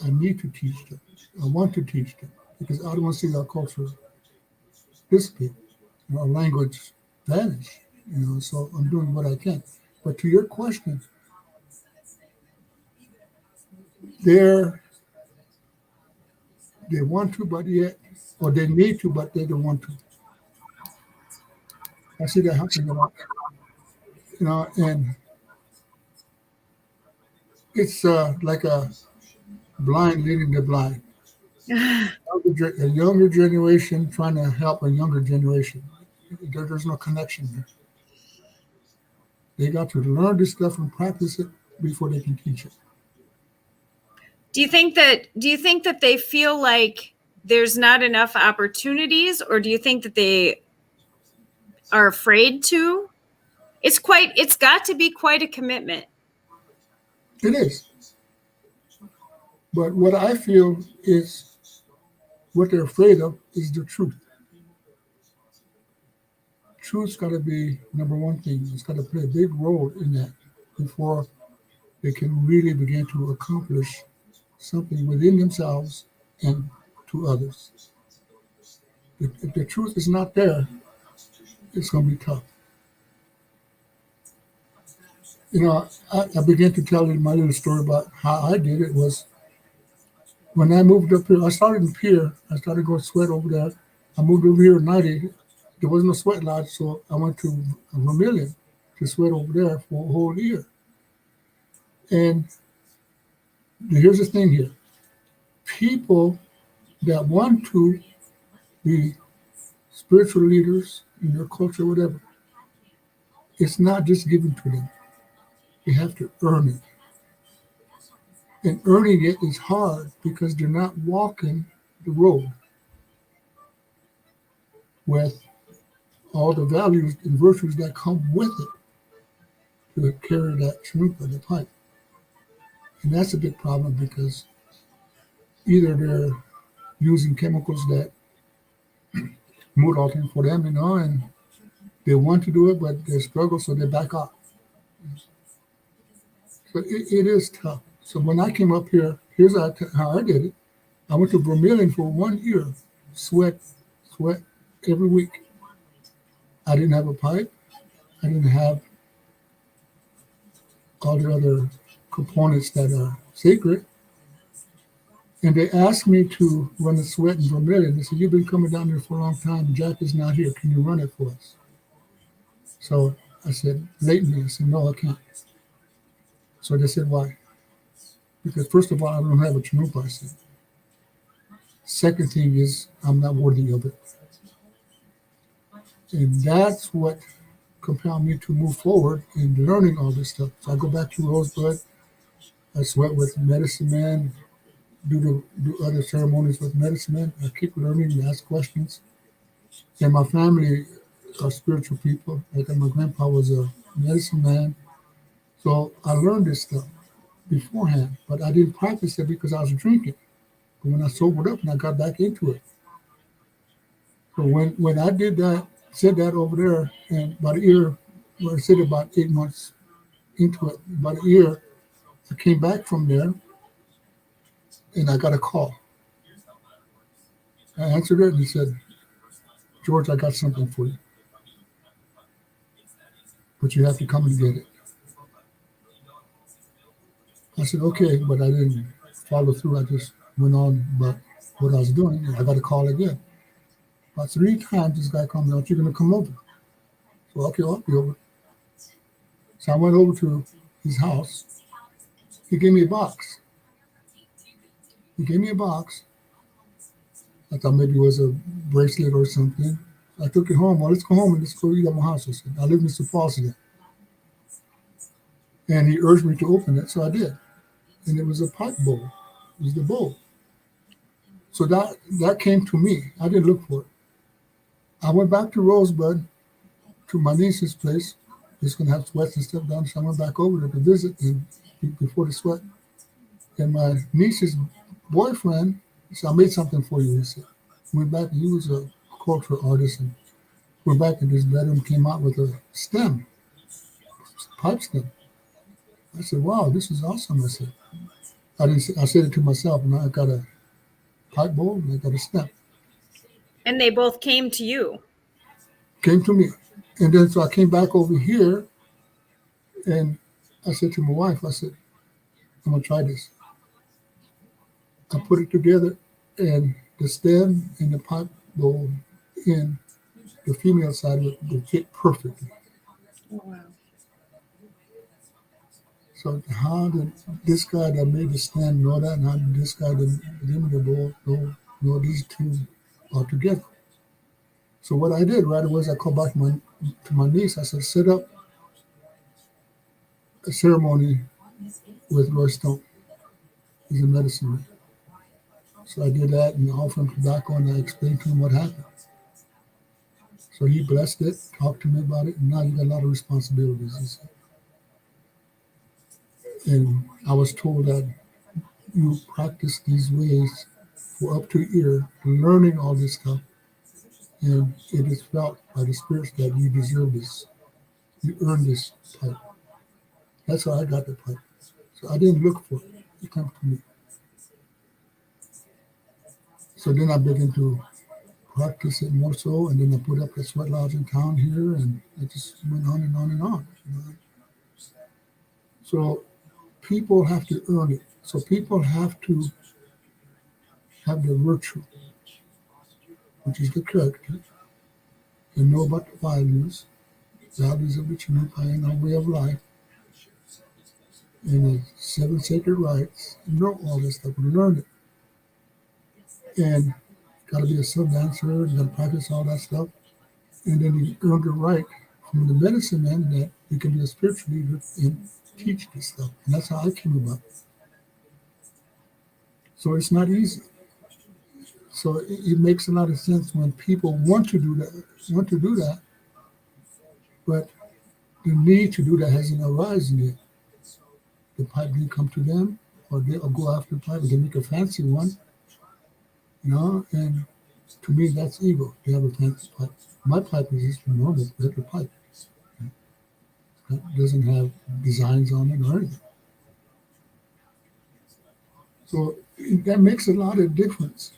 I need to teach them. I want to teach them because I don't want to see our culture dissipate, our language vanish. So I'm doing what I can. But to your question, they want to, but yet, or they need to, but they don't want to. I see that happening a lot. And it's like a blind leading the blind. A younger generation trying to help a younger generation. There's no connection there. They got to learn this stuff and practice it before they can teach it. Do you think that they feel like there's not enough opportunities, or do you think that they are afraid to? It's got to be quite a commitment. It is. But what I feel is what they're afraid of is the truth. Truth's got to be number one thing. It's got to play a big role in that before they can really begin to accomplish something within themselves and to others. If the truth is not there, it's going to be tough. I began to tell you my little story about how I did it was when I moved up here. I started in Pierre. I started going sweat over there. I moved over here in 90. There was no sweat lodge, so I went to Vermilion to sweat over there for a whole year. And here's the thing here. People that want to be spiritual leaders in their culture, whatever, it's not just given to them. They have to earn it. And earning it is hard because they're not walking the road with all the values and virtues that come with it to carry that truth of the pipe. And that's a big problem because either they're using chemicals that mood altering for them, and They want to do it, but they struggle, so they back off. So it is tough. So when I came up here, here's how I did it. I went to Vermilion for 1 year, sweat every week. I didn't have a pipe. I didn't have all the other components that are sacred. And they asked me to run the sweat in Vermilion. They said, "You've been coming down there for a long time. Jack is not here. Can you run it for us?" So I said, blatantly, I said, "No, I can't." So they said, "Why?" Because first of all, I don't have a chanupa, I said. Second thing is, I'm not worthy of it. And that's what compelled me to move forward in learning all this stuff. So I go back to Rosebud. I sweat with medicine man, do other ceremonies with medicine man. I keep learning, ask questions. And my family are spiritual people. Like my grandpa was a medicine man. So I learned this stuff beforehand, but I didn't practice it because I was drinking. But when I sobered up and I got back into it. So when I did that, said that over there, and about a year, well, I said about 8 months into it, about a year, I came back from there and I got a call. I answered it and he said, "George, I got something for you, but you have to come and get it." I said, "Okay," but I didn't follow through. I just went on about what I was doing. And I got a call again. About 3 times this guy called me out, "You're going to come over." So, okay, I'll be over. So I went over to his house. He gave me a box. I thought maybe it was a bracelet or something. I took it home. "Well, let's go home and let's go eat at my house." I said, "I live in Sioux Falls again." And he urged me to open it, so I did. And it was a pipe bowl. It was the bowl. So that came to me. I didn't look for it. I went back to Rosebud, to my niece's place. Just going to have sweats and stuff down. So I went back over there to visit and before the sweat. And my niece's boyfriend said, "I made something for you," he said. Went back, he was a cultural artist, and went back in his bedroom, came out with a stem, pipe stem. I said, "Wow, this is awesome." I said, I said it to myself, and I got a pipe bowl and I got a stem. And they both came to you. Came to me. And then so I came back over here and I said to my wife, I said, "I'm gonna try this." I put it together and the stem and the pipe bowl in the female side of it would fit perfectly. Wow. So how did this guy that made the stem know that, and how did this guy that gave me the bowl know these two are together? So what I did right away is I called back to my niece. I said, "Set up a ceremony with Roy Stone. He's a medicine man." So I did that and offered him tobacco and I explained to him what happened. So he blessed it, talked to me about it, and now you got a lot of responsibilities, he said. And I was told that you practice these ways for up to a year, learning all this stuff, and it is felt by the spirits that you deserve this. You earn this pipe. That's how I got the pipe. So I didn't look for it. It came to me. So then I began to practice it more so, and then I put up a sweat lodge in town here, and it just went on and on and on. You know? So people have to earn it. So people have to have the virtue, which is the character, and know about the values of the Chinook and our way of life, and the 7 sacred rites, and know all this stuff, and learn it. And got to be a sub dancer, you got to practice all that stuff. And then you earn the right from the medicine man that you can be a spiritual leader and teach this stuff. And that's how I came about. So it's not easy. So it makes a lot of sense when people want to do that, but the need to do that hasn't arisen yet. The pipe didn't come to them, or they'll go after the pipe, they make a fancy one, you know, and To me, that's ego. They have a fancy pipe. My pipe is just a normal, regular pipe. It doesn't have designs on it or anything. So that makes a lot of difference.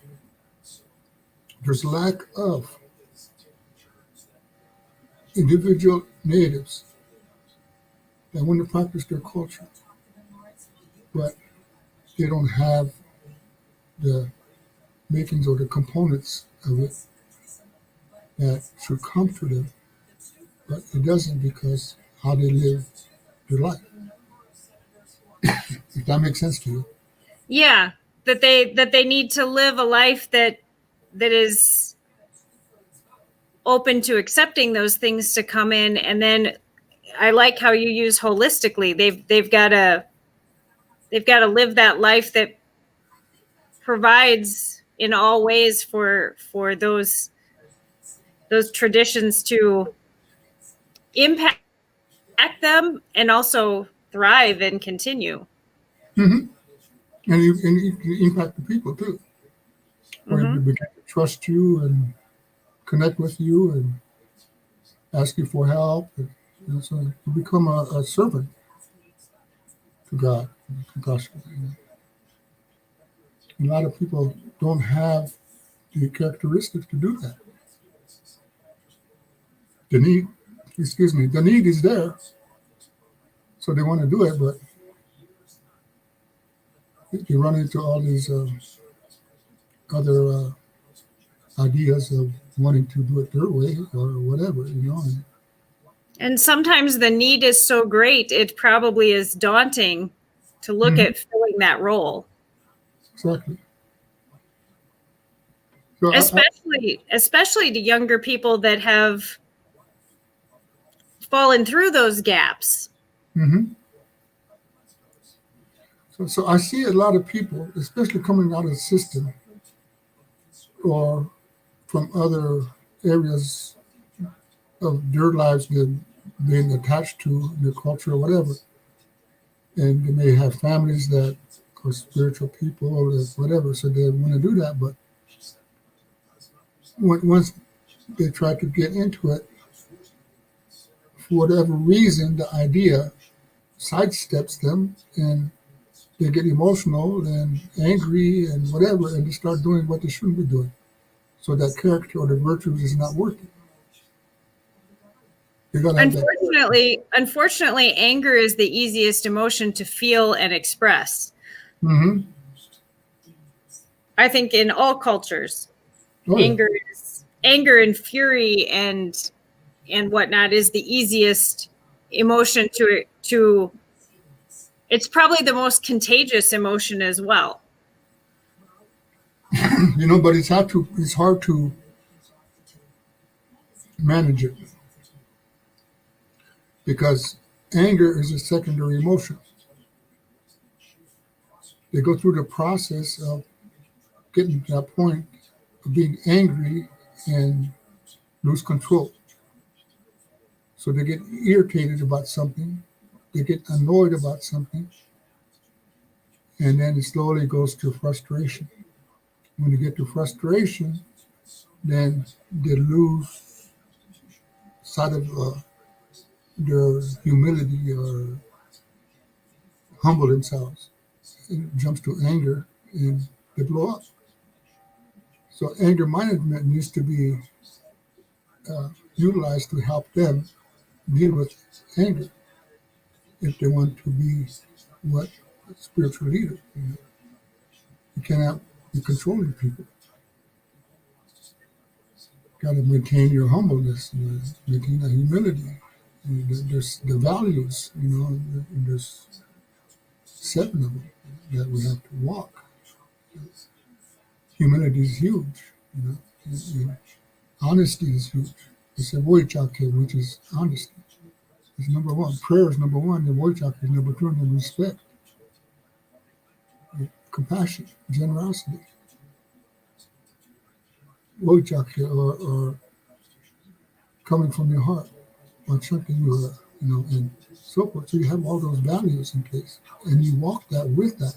There's lack of individual natives that want to practice their culture, but they don't have the makings or the components of it that should come to them, but it doesn't because how they live their life. If that makes sense to you. Yeah, that they need to live a life that is open to accepting those things to come in. And then I like how you use holistically. They've got to live that life that provides in all ways for those traditions to impact them and also thrive and continue. Mm-hmm. And you impact the people too. Where they begin to trust you and connect with you and ask you for help. And so you become a servant to God. Gosh, a lot of people don't have the characteristics to do that. The need is there. So they want to do it, but you run into all these other ideas of wanting to do it their way or whatever, And sometimes the need is so great, it probably is daunting to look at filling that role. Exactly. So especially to younger people that have fallen through those gaps. Mm-hmm. So I see a lot of people, especially coming out of the system or from other areas of their lives being attached to their culture or whatever. And they may have families that are spiritual people or whatever, so they want to do that. But once they try to get into it, for whatever reason, the idea sidesteps them and they get emotional and angry and whatever, and they start doing what they shouldn't be doing. So that character or the virtues is not working. Unfortunately, anger is the easiest emotion to feel and express. Mm-hmm. I think in all cultures, Oh, anger and fury and whatnot is the easiest emotion to. It's probably the most contagious emotion as well. But it's hard to manage it because anger is a secondary emotion. They go through the process of getting to that point of being angry and lose control. So they get irritated about something, they get annoyed about something, and then it slowly goes to frustration. When you get to frustration, then they lose sight of their humility or humble themselves. It jumps to anger and they blow up. So anger management needs to be utilized to help them deal with anger if they want to be what spiritual leader. You cannot be controlling people. You got to maintain your humbleness, maintain the humility. And there's the values, and there's 7 of them that we have to walk. Humility is huge, and honesty is huge. It's a voichake, which is honesty. It's number 1. Prayer is number 1. The voichake is number 2. And respect, compassion, generosity. Voichake or coming from your heart, or something and so forth. So you have all those values in place, and you walk that with that,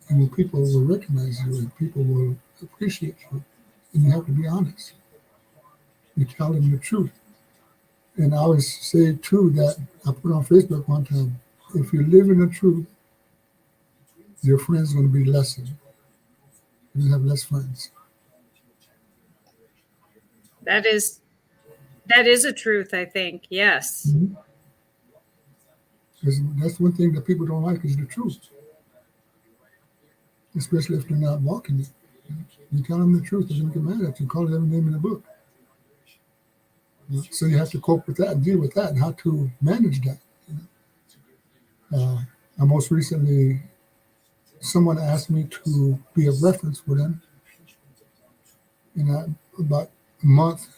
and when people will recognize you and people will appreciate you, and you have to be honest. You tell them the truth. And I always say too that I put on Facebook one time, if you live in the truth, your friends are going to be less of you. You have less friends. That is a truth, I think. Yes. Mm-hmm. That's one thing that people don't like is the truth, especially if they're not walking it. You tell them the truth, they're going to get mad at you, call it every name in the book. So you have to cope with that and deal with that and how to manage that. I most recently, someone asked me to be a reference for them. And about a month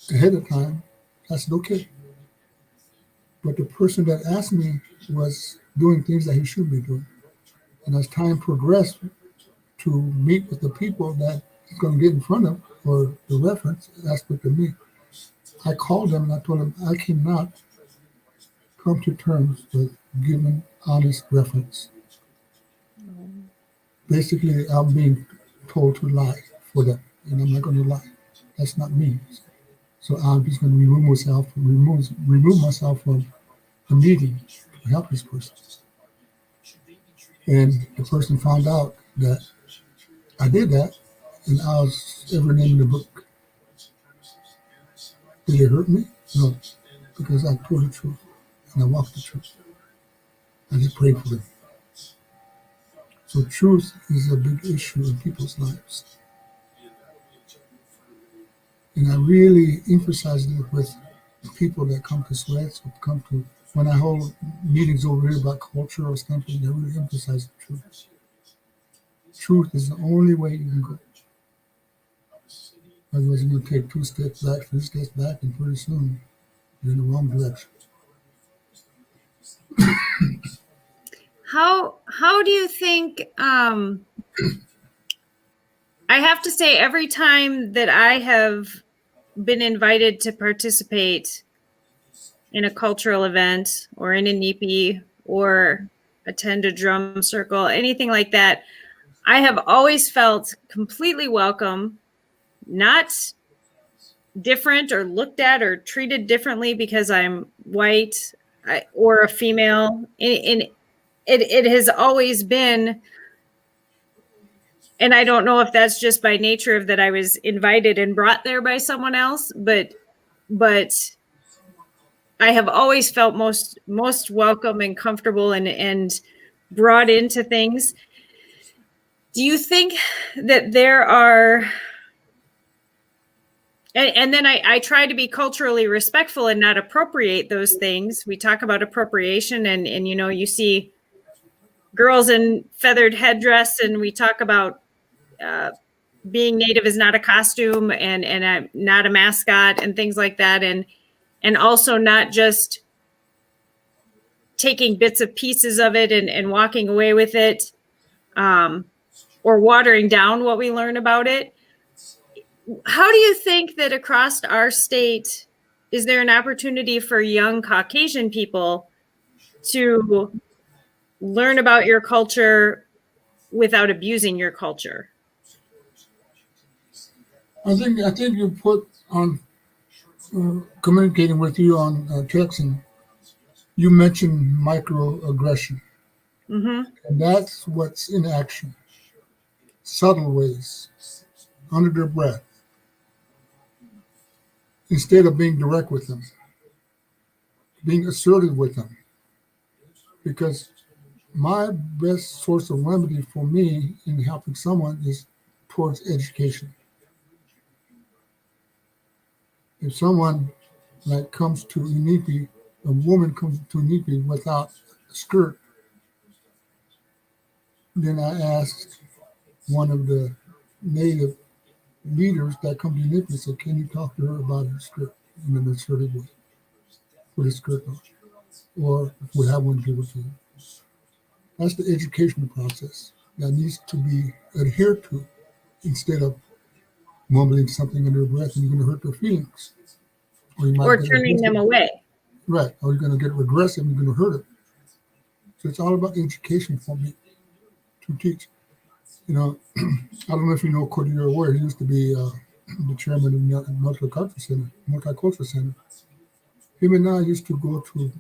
ahead of time, I said, okay. But the person that asked me was doing things that he should be doing. And as time progressed to meet with the people that he's going to get in front of for the reference aspect of me, I called them and I told them I cannot come to terms with giving honest reference. Basically, I'm being told to lie for them, and I'm not going to lie. That's not me. So I'm just going to remove myself from the meeting to help this person. And the person found out that I did that, and I was every name in the book. Did it hurt me? No, because I told the truth and I walked the truth. I just prayed for them. So truth is a big issue in people's lives. And I really emphasize it with people that come to Sweats, when I hold meetings over here about culture or something, I really emphasize the truth. Truth is the only way you can go. Otherwise, you're going to take 2 steps back, 3 steps back, and pretty soon you're in the wrong direction. How do you think, I have to say every time that I have been invited to participate in a cultural event or in a NEPI or attend a drum circle, anything like that, I have always felt completely welcome, not different or looked at or treated differently because I'm white or a female. It has always been, and I don't know if that's just by nature of that I was invited and brought there by someone else, but I have always felt most welcome and comfortable and brought into things. Do you think that there are, and then I try to be culturally respectful and not appropriate those things. We talk about appropriation and you see girls in feathered headdress, and we talk about being Native is not a costume and not a mascot and things like that. And also not just taking bits of pieces of it and walking away with it, or watering down what we learn about it. How do you think that across our state, is there an opportunity for young Caucasian people to learn about your culture without abusing your culture? I think you put on communicating with you on texting. You mentioned microaggression, and that's what's in action. Subtle ways, under their breath, instead of being direct with them, being assertive with them. Because my best source of remedy for me in helping someone is towards education. If someone comes to Inipi, a woman comes to Inipi without a skirt, then I asked one of the Native leaders that come to Inipi and said, can you talk to her about her skirt in an assertive way? Put a skirt on. Or if we have one, give it to you. That's the educational process that needs to be adhered to instead of mumbling something under their breath and you're going to hurt their feelings. Or turning them away. Right. Or you're going to get regressive and you're going to hurt them. So it's all about education for me to teach. You know, I don't know if you know Cody or aware. He used to be the chairman of the Multicultural Center. Him and I used to go to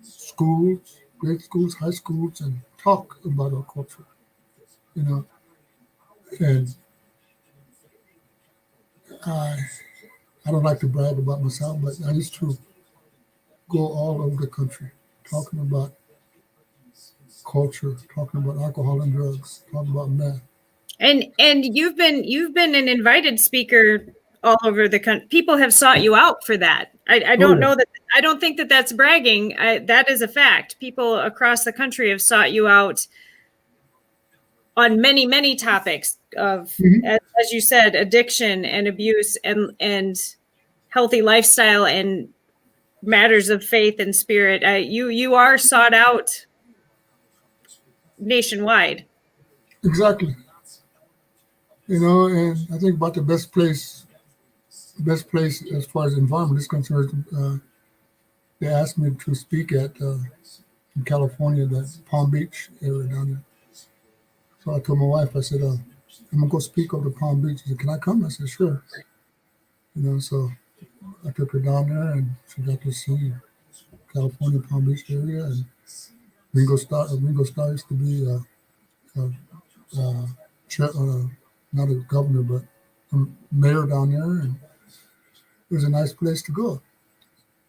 schools, grade schools, high schools, and talk about our culture. You know, and I I don't like to brag about myself, but I used to go all over the country talking about culture, talking about alcohol and drugs, talking about meth. And you've been an invited speaker all over the country. People have sought you out for that. I Oh don't yeah, know that. I don't think that that's bragging. That is a fact. People across the country have sought you out on many topics of, hmm as you said, addiction and abuse and healthy lifestyle and matters of faith and spirit. You are sought out nationwide. exactly. You know, and I think about best place as far as environment is concerned. They asked me to speak at in California, the Palm Beach area down there. So I told my wife, I said, I'm gonna go speak over to Palm Beach. She said, "Can I come?" I said, "Sure." You know, so I took her down there, and she got to see California Palm Beach area, and Ringo Starr used to be uh, uh, chair, not a governor, but a mayor down there, and it was a nice place to go.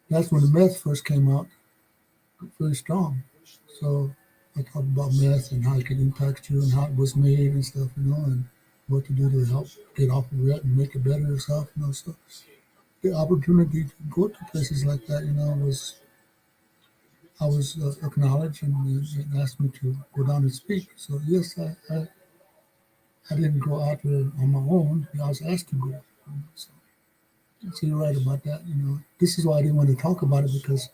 That's when the meth first came out, very strong. So I talked about meth and how it could impact you and how it was made and stuff, you know, and what to do to help get off of it and make it better yourself, you know. So the opportunity to go to places like that, you know, I was acknowledged and asked me to go down and speak. So yes, I didn't go out there on my own. I was asked to go. You know, so you're right about that. You know, this is why I didn't want to talk about it because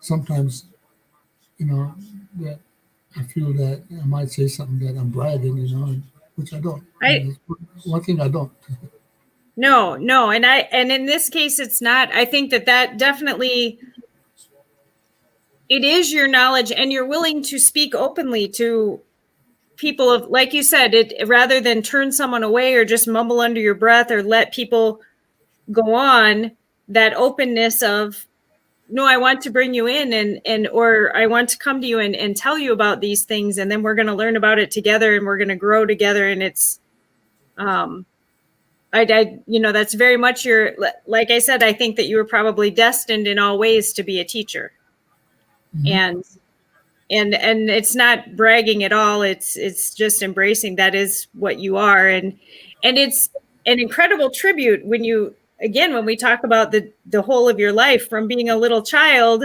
sometimes, you know, that I feel that I might say something that I'm bragging, you know, which I don't. I You know, one thing I don't. No, and in this case, it's not. I think that definitely it is your knowledge, and you're willing to speak openly to people of, like you said, it rather than turn someone away or just mumble under your breath or let people go on. That openness of, no, I want to bring you in and or I want to come to you and tell you about these things, and then we're going to learn about it together and we're going to grow together. And it's um that's very much your, like I said, I think that you were probably destined in all ways to be a teacher. hmm And and it's not bragging at all. It's just embracing that is what you are. And it's an incredible tribute when you, again, when we talk about the whole of your life, from being a little child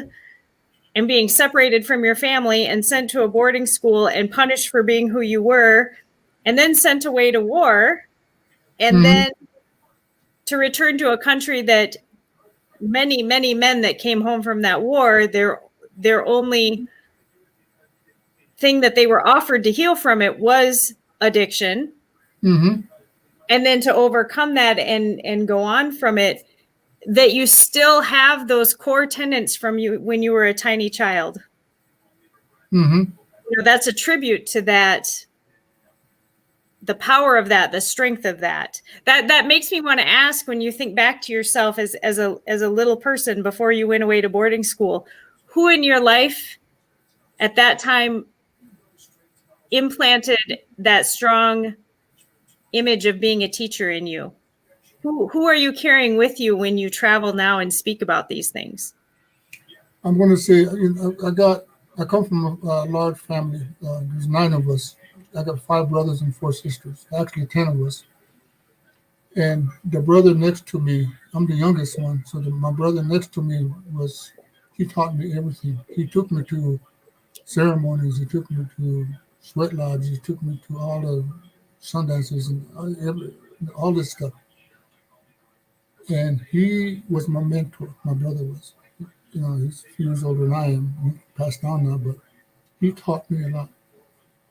and being separated from your family and sent to a boarding school and punished for being who you were, and then sent away to war, and hmm then to return to a country that many men that came home from that war, their only thing that they were offered to heal from it was addiction. hmm And then to overcome that and go on from it, that you still have those core tenets from you when you were a tiny child. hmm That's a tribute to that, the power of that, the strength of that. That makes me want to ask, when you think back to yourself as a little person before you went away to boarding school, who in your life at that time implanted that strong image of being a teacher in you? Who are you carrying with you when you travel now and speak about these things? I'm going to say, you know, I come from a large family. There's 9 of us. I got 5 brothers and 4 sisters. Actually, 10 of us. And the brother next to me, I'm the youngest one. So my brother next to me he taught me everything. He took me to ceremonies. He took me to sweat lodges. He took me to all the sundances and all this stuff. And he was my mentor. My brother was. You know, he's a few years older than I am. He passed on now, but he taught me a lot.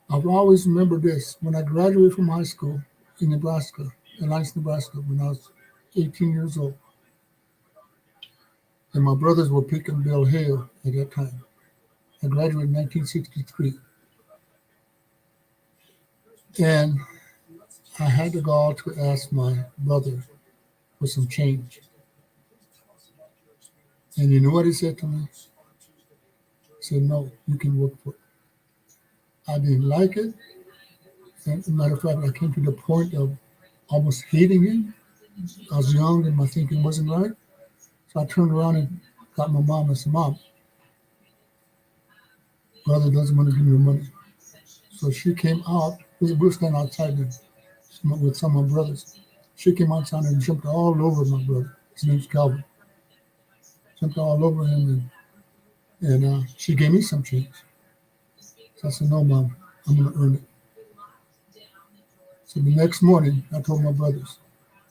I've always remembered this. When I graduated from high school in Nebraska, Alliance, Nebraska, when I was 18 years old, and my brothers were picking Bill Hale at that time. I graduated in 1963. And I had to go out to ask my brother for some change. And you know what he said to me? He said, no, you can work for it. I didn't like it. And as a matter of fact, I came to the point of almost hating him. I was young and my thinking wasn't right. So I turned around and got my mom and said, Mom, brother doesn't want to give me the money. So she came out. We were standing outside with some of my brothers. She came outside and jumped all over my brother. His name's Calvin. Jumped all over him and she gave me some change. So I said, no, Mom, I'm going to earn it. So the next morning, I told my brothers,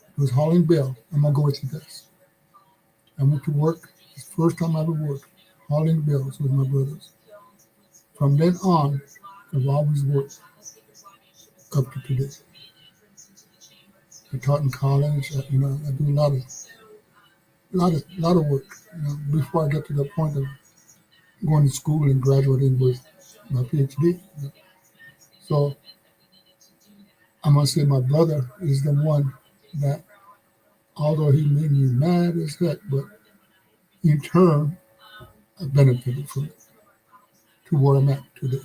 it was hauling bale. I'm going to go with you guys. I went to work. It's the first time I ever worked, hauling bales with my brothers. From then on, I've always worked up to today. I taught in college. I do a lot of work. Before I get to the point of going to school and graduating with my PhD. So I'm gonna say my brother is the one that, although he made me mad as heck, but in turn, I benefited from it to where I'm at today.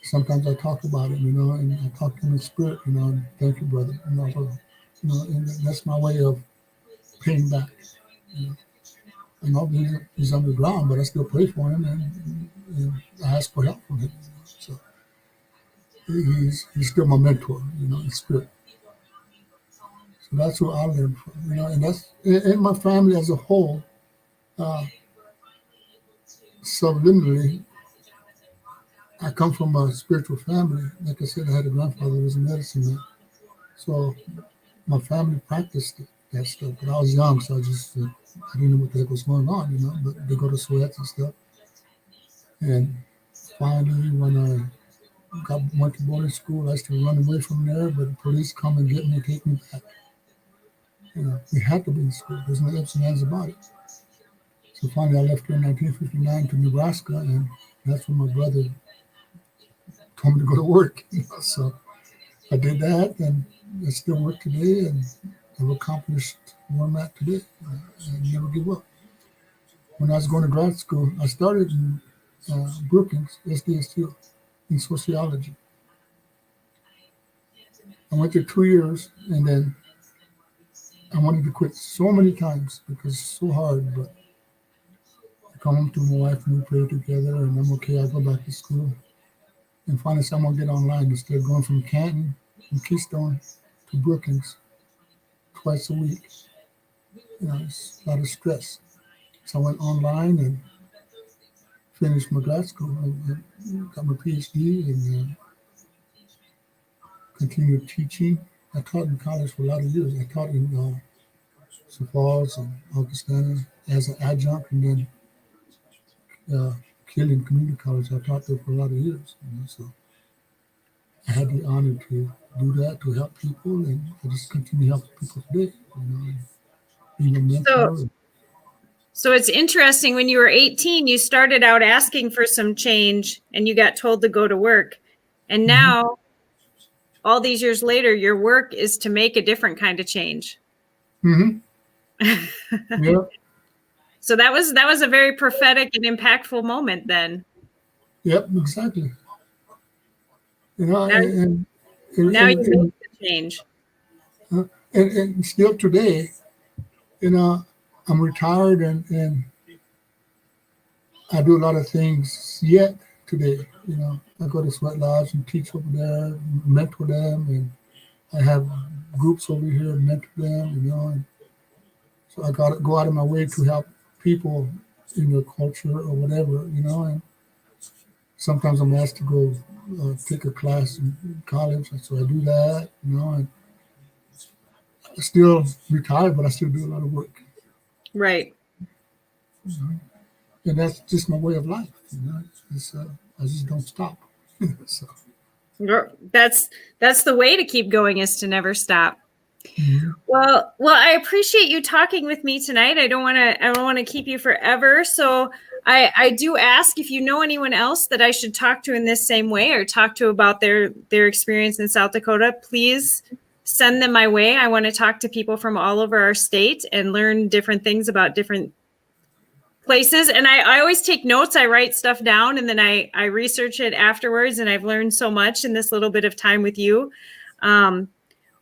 Sometimes I talk about it, and I talk to him in spirit, and thank you, brother, and that's my way of paying back. I know he's underground, but I still pray for him and I ask for help from him. So he's still my mentor, in spirit. So that's who I learned from, and that's in my family as a whole. Subliminally, I come from a spiritual family. Like I said, I had a grandfather who was a medicine man. So my family practiced that stuff. But I was young, so I didn't know what the heck was going on, but they go to sweats and stuff. And finally, when I went to boarding school, I used to run away from there, but the police come and get me and take me back. We had to be in school. There's no ifs and ands about it. So finally, I left here in 1959 to Nebraska, and that's when my brother told me to go to work. So I did that, and I still work today, and I've accomplished where I'm at today. I never give up. When I was going to grad school, I started in Brookings, SDSU, in sociology. I went there 2 years, and then I wanted to quit so many times because it's so hard, but I come home to my wife and we pray together, and I'm okay, I go back to school. And finally, someone get online instead of going from Canton and Keystone to Brookings twice a week. It's a lot of stress. So I went online and finished my grad school. I got my PhD and continued teaching. I taught in college for a lot of years. I taught in Sioux Falls and Augustana as an adjunct, and then Killian Community College. I taught there for a lot of years. So I had the honor to do that, to help people, and I just continue helping people today. Being a mentor. So it's interesting, when you were 18, you started out asking for some change and you got told to go to work. And now, all these years later, your work is to make a different kind of change. Yeah. So that was a very prophetic and impactful moment then. Yep, exactly. Now you make the change. And still today, I'm retired and I do a lot of things yet today. I go to Sweat Lodge and teach over there, mentor them, and I have groups over here and mentor them, and so I got to go out of my way to help people in their culture or whatever, and sometimes I'm asked to go take a class in college, so I do that, and I still retired, but I still do a lot of work. Right. And that's just my way of life. I just don't stop. So That's the way to keep going, is to never stop. Mhm. Well, I appreciate you talking with me tonight. I don't want to keep you forever. So I do ask if you know anyone else that I should talk to in this same way or talk to about their experience in South Dakota, please send them my way. I want to talk to people from all over our state and learn different things about different places. And I always take notes. I write stuff down and then I research it afterwards. And I've learned so much in this little bit of time with you. I've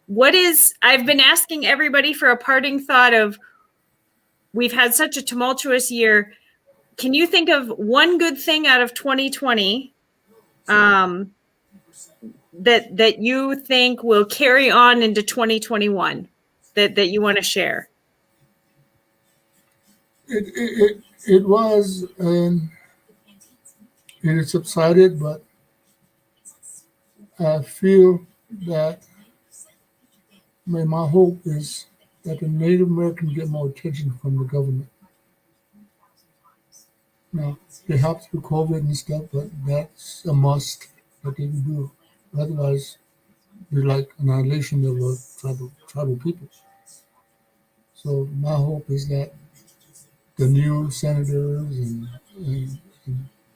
been asking everybody for a parting thought of, we've had such a tumultuous year. Can you think of one good thing out of 2020 that you think will carry on into 2021 that you want to share? It was, and it subsided, but I feel that my hope is that the Native Americans get more attention from the government. Now, they have through COVID and stuff, but that's a must that they do. Otherwise, we're like annihilation of our tribal people. So my hope is that the new senators and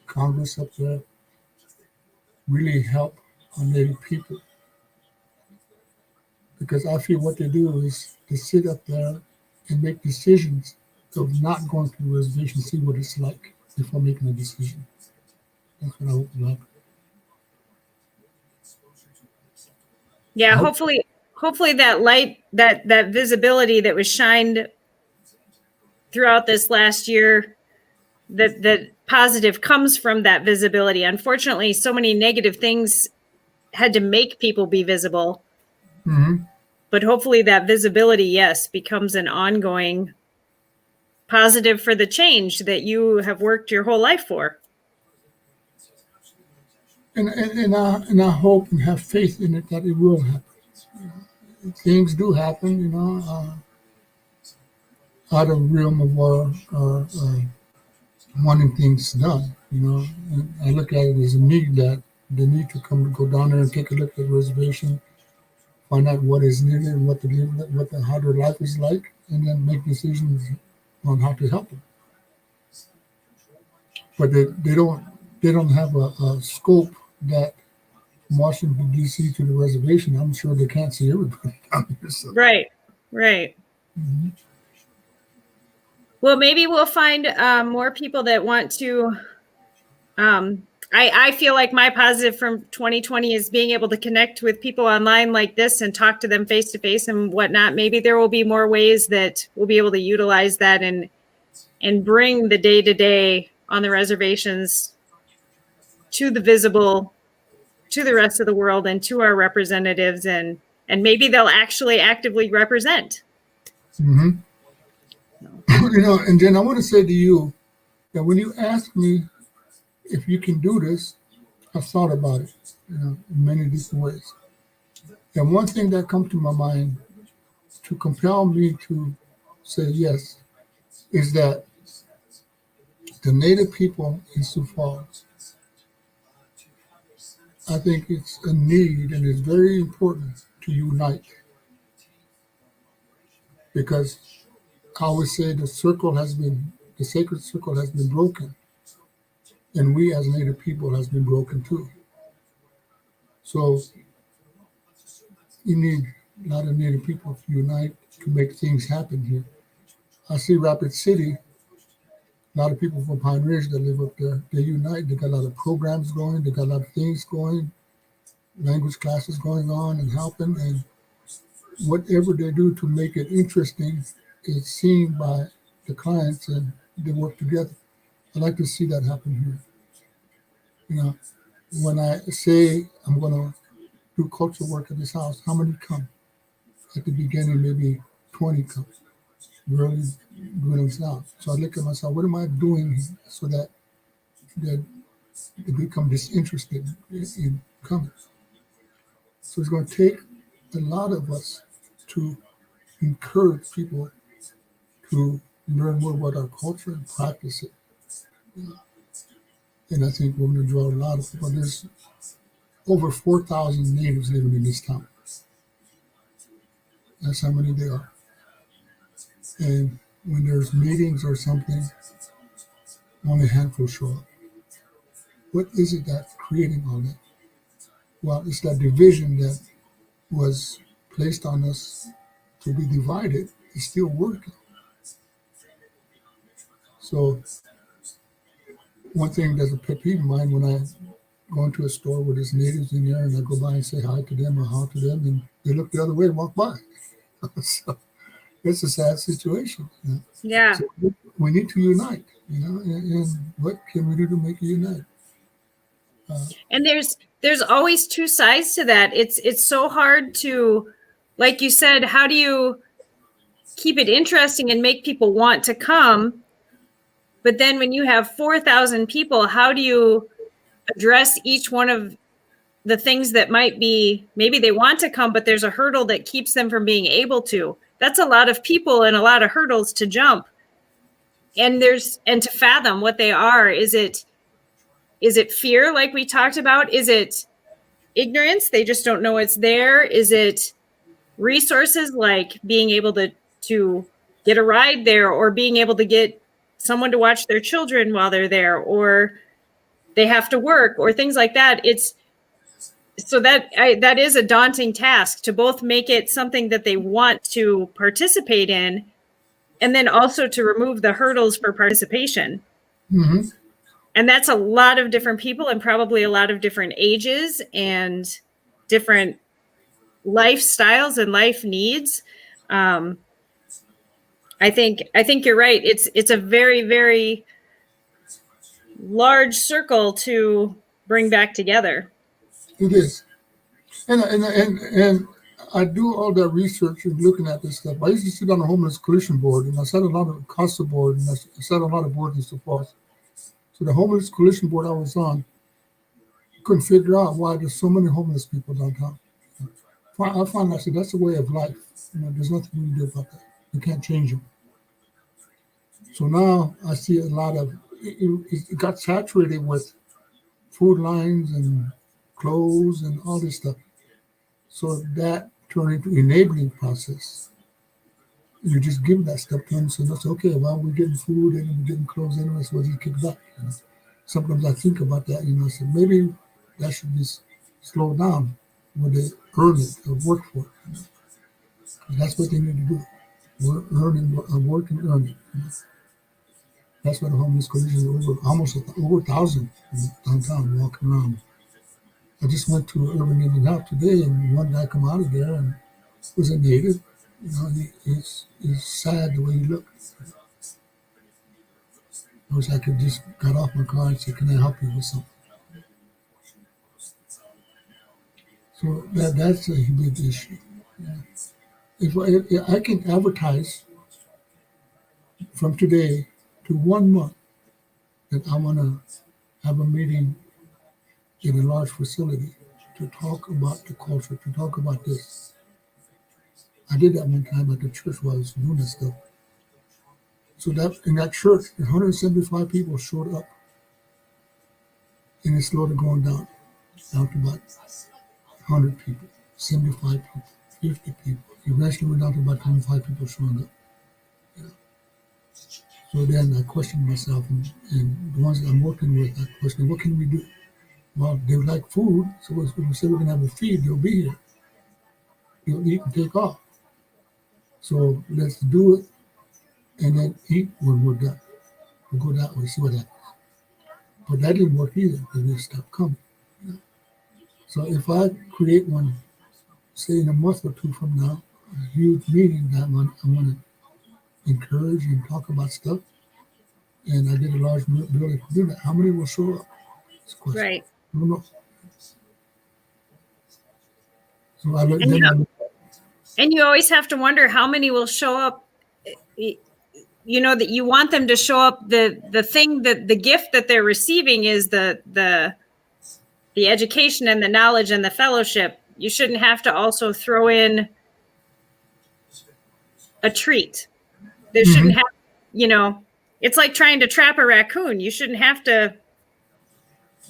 Congress up there really help our Native people. Because I feel what they do is to sit up there and make decisions of not going to the reservation, see what it's like before making a decision. That's what I hope will happen. Yeah, hopefully that light, that visibility that was shined throughout this last year, that positive comes from that visibility. Unfortunately, so many negative things had to make people be visible. Mm-hmm. But hopefully that visibility, yes, becomes an ongoing positive for the change that you have worked your whole life for. And I hope and have faith in it that it will happen. Things do happen, out of realm of our wanting things done, And I look at it as a need, that the need to go down there and take a look at the reservation, find out what is needed and how their life is like, and then make decisions on how to help them. But they don't have a scope that from Washington D.C. to the reservation. I'm sure they can't see everybody down here. So. Right. Mm-hmm. Well, maybe we'll find more people that want to. I feel like my positive from 2020 is being able to connect with people online like this and talk to them face to face and whatnot. Maybe there will be more ways that we'll be able to utilize that and bring the day to day on the reservations to the visible, to the rest of the world, and to our representatives, and maybe they'll actually actively represent. Mm-hmm. And then I want to say to you that when you ask me if you can do this, I've thought about it, in many different ways. And one thing that comes to my mind to compel me to say yes is that the Native people in Sioux Falls, I think it's a need and it's very important to unite. Because I always say the sacred circle has been broken. And we as Native people has been broken too. So you need a lot of Native people to unite to make things happen here. I see Rapid City, a lot of people from Pine Ridge that live up there, they unite. They got a lot of programs going, they got a lot of things going, language classes going on and helping. And whatever they do to make it interesting is seen by the clients and they work together. I'd like to see that happen here. When I say I'm going to do cultural work at this house, how many come? At the beginning, maybe 20 come. Really doing now. So I look at myself, what am I doing so that they become disinterested in coming? So it's going to take a lot of us to encourage people to learn more about our culture and practice it. And I think we're going to draw a lot of people. There's over 4,000 natives living in this town. That's how many there are. And when there's meetings or something, only a handful show up. What is it that's creating all that? Well, it's that division that was placed on us to be divided. It's still working. So one thing that's a pet peeve of mine when I go into a store where there's natives in there and I go by and say hi to them or how to them and they look the other way and walk by. So it's a sad situation. You know? Yeah. So we need to unite, and what can we do to make it unite? And there's always two sides to that. It's so hard to, like you said, how do you keep it interesting and make people want to come? But then when you have 4,000 people, how do you address each one of the things that might be, maybe they want to come, but there's a hurdle that keeps them from being able to? That's a lot of people and a lot of hurdles to jump. And to fathom what they are. Is it fear, like we talked about? Is it ignorance? They just don't know it's there. Is it resources, like being able to get a ride there, or being able to get someone to watch their children while they're there, or they have to work, or things like that? That is a daunting task, to both make it something that they want to participate in, and then also to remove the hurdles for participation. Mm-hmm. And that's a lot of different people, and probably a lot of different ages and different lifestyles and life needs. I think you're right. It's a very, very large circle to bring back together. It is. And I do all that research and looking at this stuff. I used to sit on the homeless coalition board, and I sat a lot of CASA board, and I sat on a lot of boards and so forth. So the homeless coalition board I was on couldn't figure out why there's so many homeless people downtown. I found, I said, that's a way of life. There's nothing we can do about that. You can't change them. So now I see a lot of, it got saturated with food lines and clothes and all this stuff. So that turned into enabling process. You just give that stuff to them, so that's okay. Well, we're getting food and we're getting clothes in, so we'll kick back. Sometimes I think about that, I said maybe that should be slowed down when they earn it or work for it. That's what they need to do. Work and earn it. That's why the homeless coalition is almost over 1,000 downtown walking around. I just went to Urban Indian Health today, and one guy come out of there and was a native. It's sad the way he looked. I wish I could just got off my car and said, "Can I help you with something?" So that's a big issue. Yeah. If I can advertise from today to 1 month that I want to have a meeting in a large facility to talk about the culture, to talk about this. I did that one time at the church while I was doing that stuff. So that in that church, 175 people showed up, and it slowed going down to about 100 people, 75 people, 50 people. Eventually went down to about 25 people showing up. Yeah. So then I questioned myself, and the ones that I'm working with, I questioned, what can we do? Well, they like food, so when we say we're going to have a feed, they'll be here. They'll eat and take off. So let's do it and then eat when we're done. We'll go that way, see what happens. But that didn't work either. They just stopped coming. So if I create one, say in a month or two from now, a huge meeting that I want to encourage and talk about stuff, and I get a large building to do that, how many will show up? It's a question. Right. I don't know. So I look, and you always have to wonder how many will show up. That you want them to show up. The thing that the gift that they're receiving is the education and the knowledge and the fellowship. You shouldn't have to also throw in a treat. There shouldn't have, it's like trying to trap a raccoon. You shouldn't have to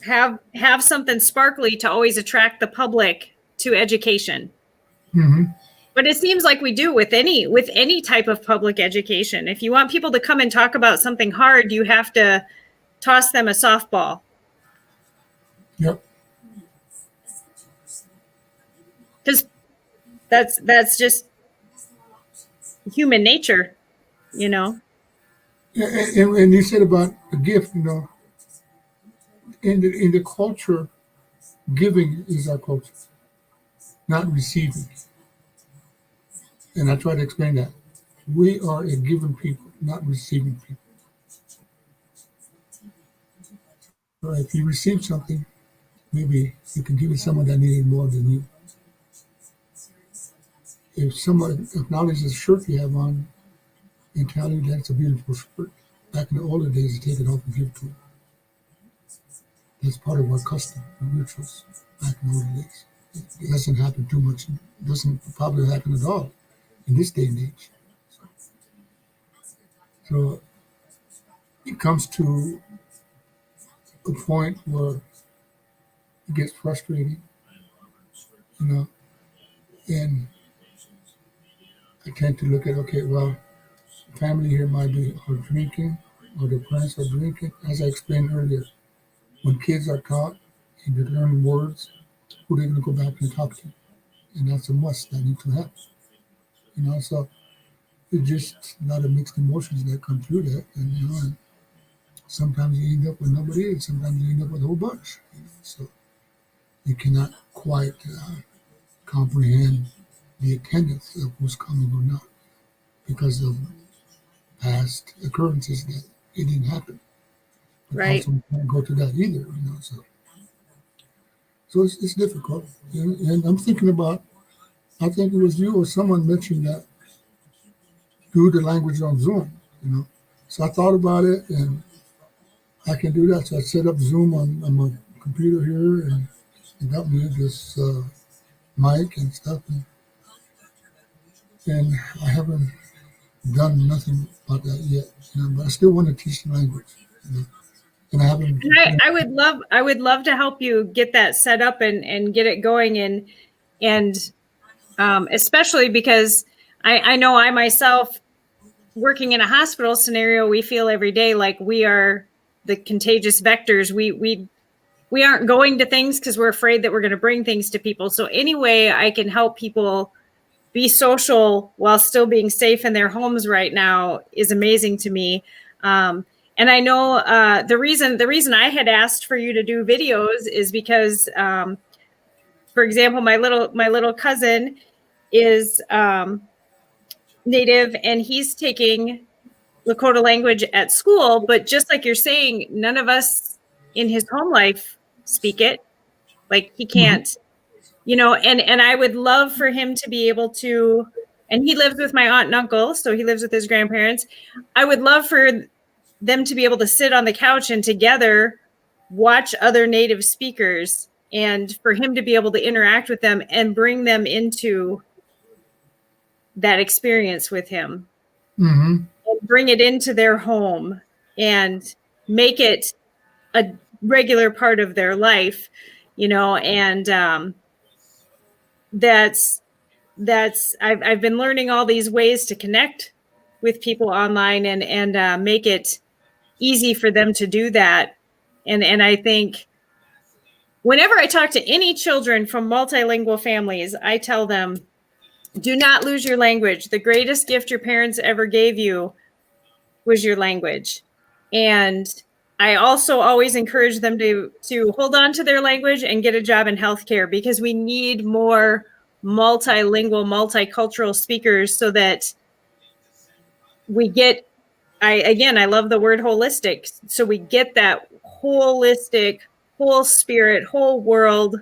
have something sparkly to always attract the public to education. But But it seems like we do with any type of public education. If you want people to come and talk about something hard, you have to toss them a softball. Yep. Because that's just human nature, you know. And you said about a gift, you know, in the culture, giving is our culture, not receiving. And I try to explain that. We are a given people, not receiving people. So if you receive something, maybe you can give it to someone that needed more than you. If someone acknowledges the shirt you have on and tell you that's a beautiful shirt, back in the older days, you take it off and give it to them. That's part of our custom and rituals back in the older days. It doesn't happen too much. It doesn't probably happen at all in this day and age. So it comes to a point where it gets frustrating, you know, and I tend to look at, okay, well, the family here might be are drinking or their parents are drinking. As I explained earlier, when kids are taught and they learn words, who are they going to go back and talk to? And that's a must that need to happen. You know, so it's just a lot of mixed emotions that come through that. And, you know, and sometimes you end up with nobody, and sometimes you end up with a whole bunch. You know, so you cannot quite comprehend the attendance of who's coming or not because of past occurrences that it didn't happen. But Right. also can't go to that either, you know. So it's difficult. And I'm thinking about, I think it was you or someone mentioned that do the language on Zoom, you know. So I thought about it and I can do that. So I set up Zoom on my computer here and it got me this mic and stuff. And I haven't done nothing about that yet, you know, but I still want to teach the language, you know. And I haven't. And I would love to help you get that set up and get it going and especially because I know I myself working in a hospital scenario, we feel every day like we are the contagious vectors. We aren't going to things because we're afraid that we're going to bring things to people. So any way I can help people be social while still being safe in their homes right now is amazing to me. And I know the reason I had asked for you to do videos is because, for example, my little cousin is Native and he's taking Lakota language at school, but just like you're saying, none of us in his home life speak it. Like he can't, you know, and I would love for him to be able to, and he lives with my aunt and uncle, so he lives with his grandparents. I would love for them to be able to sit on the couch and together watch other Native speakers and for him to be able to interact with them and bring them into that experience with him. Mm-hmm. And bring it into their home and make it a regular part of their life, you know, and I've been learning all these ways to connect with people online and make it easy for them to do that. And I think whenever I talk to any children from multilingual families, I tell them, do not lose your language. The greatest gift your parents ever gave you was your language. And I also always encourage them to hold on to their language and get a job in healthcare because we need more multilingual, multicultural speakers so that we get, I love the word holistic. So we get that holistic, whole spirit, whole world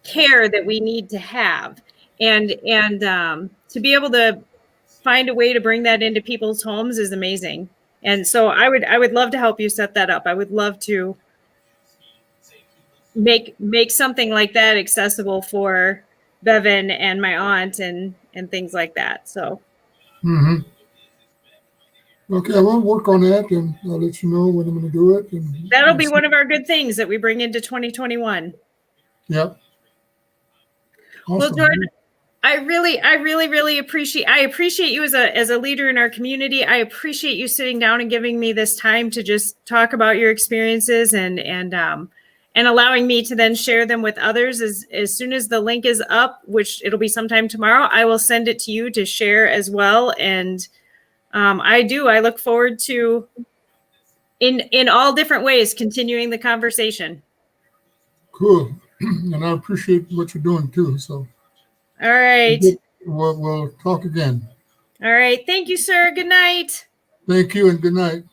care that we need to have. And to be able to find a way to bring that into people's homes is amazing. And so I would love to help you set that up. I would love to make something like that accessible for Bevan and my aunt and things like that. So Okay, I will work on that and I'll let you know when I'm going to do it. And that'll be one of our good things that we bring into 2021. Yep. Well, Awesome. Jordan, I really appreciate you as a leader in our community. I appreciate you sitting down and giving me this time to just talk about your experiences and allowing me to then share them with others. As soon as the link is up, which it'll be sometime tomorrow, I will send it to you to share as well. And I look forward to in all different ways continuing the conversation. Cool. And I appreciate what you're doing too. So all right. We'll talk again. All right. Thank you, sir. Good night. Thank you and good night.